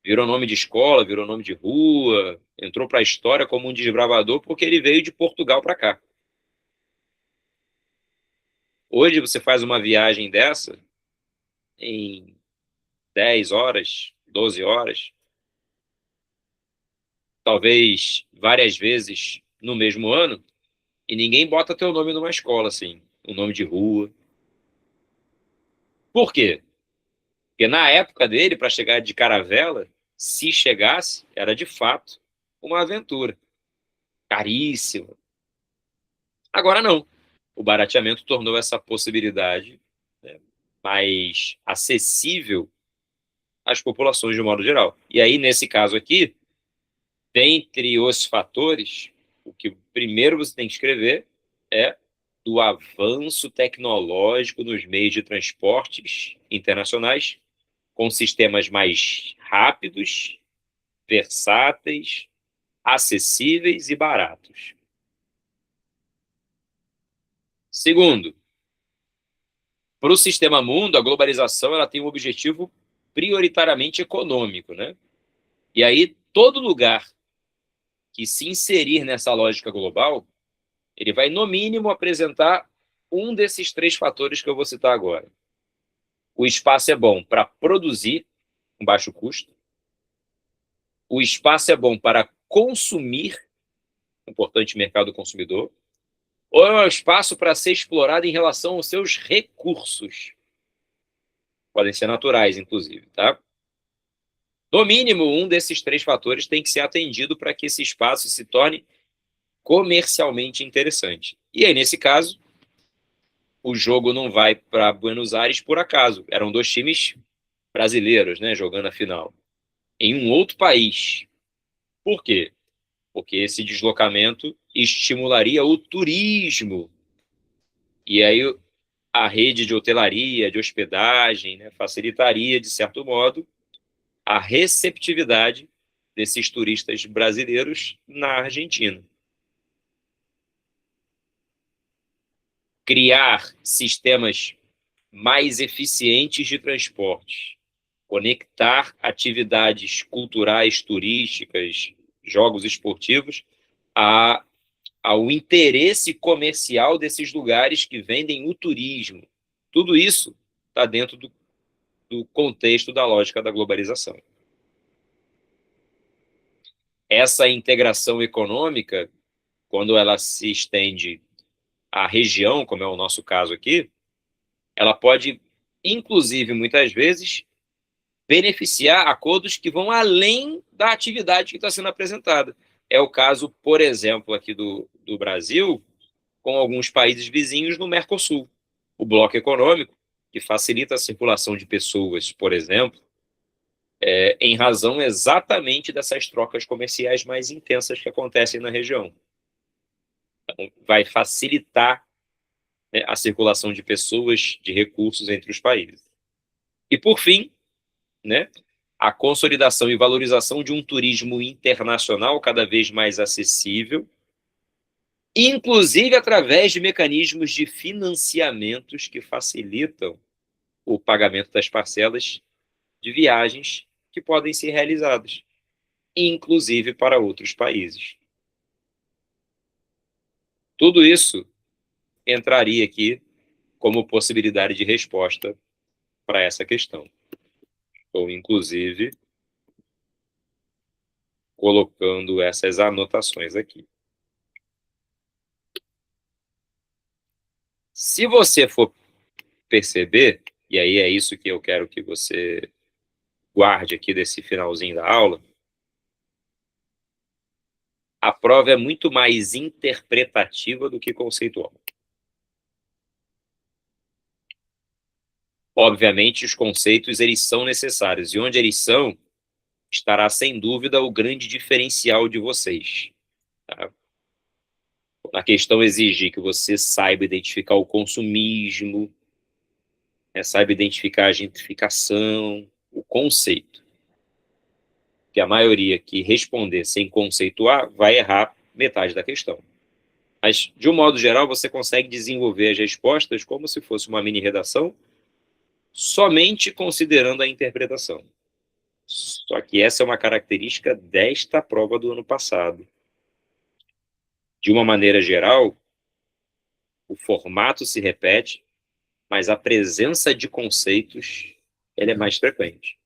virou nome de escola, virou nome de rua, entrou para a história como um desbravador porque ele veio de Portugal para cá. Hoje você faz uma viagem dessa em 10 horas, 12 horas, talvez várias vezes no mesmo ano, e ninguém bota teu nome numa escola, assim, um nome de rua. Por quê? Porque na época dele, para chegar de caravela, se chegasse, era de fato uma aventura. Caríssima. Agora não. O barateamento tornou essa possibilidade, né, mais acessível às populações de um modo geral. E aí, nesse caso aqui, dentre os fatores, o que primeiro você tem que escrever é do avanço tecnológico nos meios de transportes internacionais, com sistemas mais rápidos, versáteis, acessíveis e baratos. Segundo, para o sistema mundo, a globalização ela tem um objetivo prioritariamente econômico, né? E aí, todo lugar que se inserir nessa lógica global, ele vai, no mínimo, apresentar um desses 3 fatores que eu vou citar agora. O espaço é bom para produzir com baixo custo. O espaço é bom para consumir, importante mercado consumidor. Ou é um espaço para ser explorado em relação aos seus recursos. Podem ser naturais, inclusive, tá? No mínimo, um desses 3 fatores tem que ser atendido para que esse espaço se torne comercialmente interessante. E aí, nesse caso, o jogo não vai para Buenos Aires por acaso. Eram 2 times brasileiros, né, jogando a final. Em um outro país. Por quê? Porque esse deslocamento estimularia o turismo. E aí a rede de hotelaria, de hospedagem, né, facilitaria, de certo modo, a receptividade desses turistas brasileiros na Argentina. Criar sistemas mais eficientes de transporte, conectar atividades culturais, turísticas, jogos esportivos ao interesse comercial desses lugares que vendem o turismo. Tudo isso está dentro do contexto da lógica da globalização. Essa integração econômica, quando ela se estende à região, como é o nosso caso aqui, ela pode, inclusive, muitas vezes, beneficiar acordos que vão além da atividade que está sendo apresentada. É o caso, por exemplo, aqui do Brasil, com alguns países vizinhos no Mercosul. O bloco econômico, que facilita a circulação de pessoas, por exemplo, em razão exatamente dessas trocas comerciais mais intensas que acontecem na região. Então, vai facilitar, né, a circulação de pessoas, de recursos entre os países. E, por fim, né, a consolidação e valorização de um turismo internacional cada vez mais acessível, inclusive através de mecanismos de financiamentos que facilitam o pagamento das parcelas de viagens que podem ser realizadas, inclusive para outros países. Tudo isso entraria aqui como possibilidade de resposta para essa questão. Ou, inclusive, colocando essas anotações aqui. Se você for perceber, e aí é isso que eu quero que você guarde aqui desse finalzinho da aula, a prova é muito mais interpretativa do que conceitual. Obviamente, os conceitos, eles são necessários, e onde eles são, estará sem dúvida o grande diferencial de vocês. Tá? A questão exige que você saiba identificar o consumismo, né, saiba identificar a gentrificação, o conceito. Que a maioria que responder sem conceituar vai errar metade da questão. Mas, de um modo geral, você consegue desenvolver as respostas como se fosse uma mini-redação, somente considerando a interpretação. Só que essa é uma característica desta prova do ano passado. De uma maneira geral, o formato se repete, mas a presença de conceitos ela é mais frequente.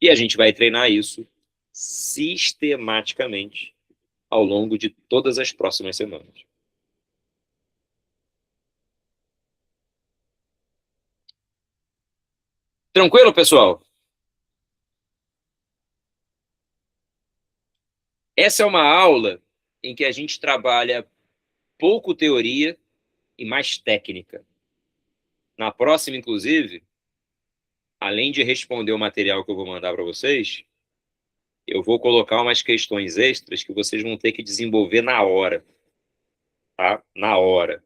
E a gente vai treinar isso sistematicamente ao longo de todas as próximas semanas. Tranquilo, pessoal? Essa é uma aula em que a gente trabalha pouco teoria e mais técnica. Na próxima, inclusive, além de responder o material que eu vou mandar para vocês, eu vou colocar umas questões extras que vocês vão ter que desenvolver na hora. Tá? Na hora.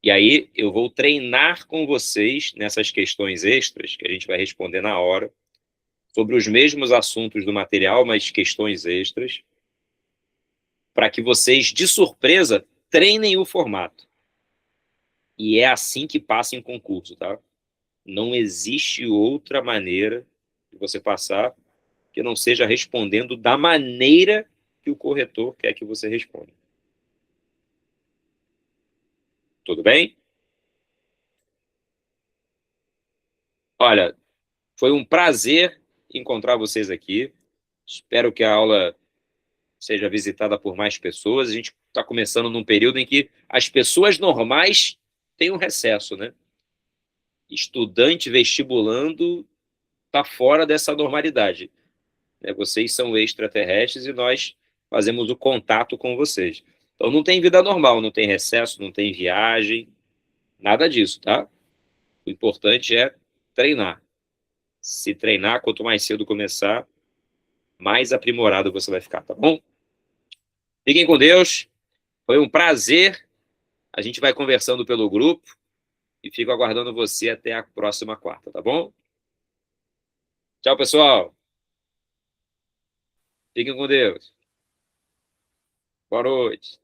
E aí eu vou treinar com vocês nessas questões extras, que a gente vai responder na hora, sobre os mesmos assuntos do material, mas questões extras, para que vocês, de surpresa, treinem o formato. E é assim que passa em concurso, tá? Não existe outra maneira de você passar que não seja respondendo da maneira que o corretor quer que você responda. Tudo bem? Olha, foi um prazer encontrar vocês aqui. Espero que a aula seja visitada por mais pessoas. A gente está começando num período em que as pessoas normais têm um recesso, né? Estudante vestibulando está fora dessa normalidade. Vocês são extraterrestres e nós fazemos o contato com vocês. Então não tem vida normal, não tem recesso, não tem viagem, nada disso, tá? O importante é treinar. Se treinar, quanto mais cedo começar, mais aprimorado você vai ficar, tá bom? Fiquem com Deus. Foi um prazer. A gente vai conversando pelo grupo e fico aguardando você até a próxima quarta, tá bom? Tchau, pessoal. Fiquem com Deus. Boa noite.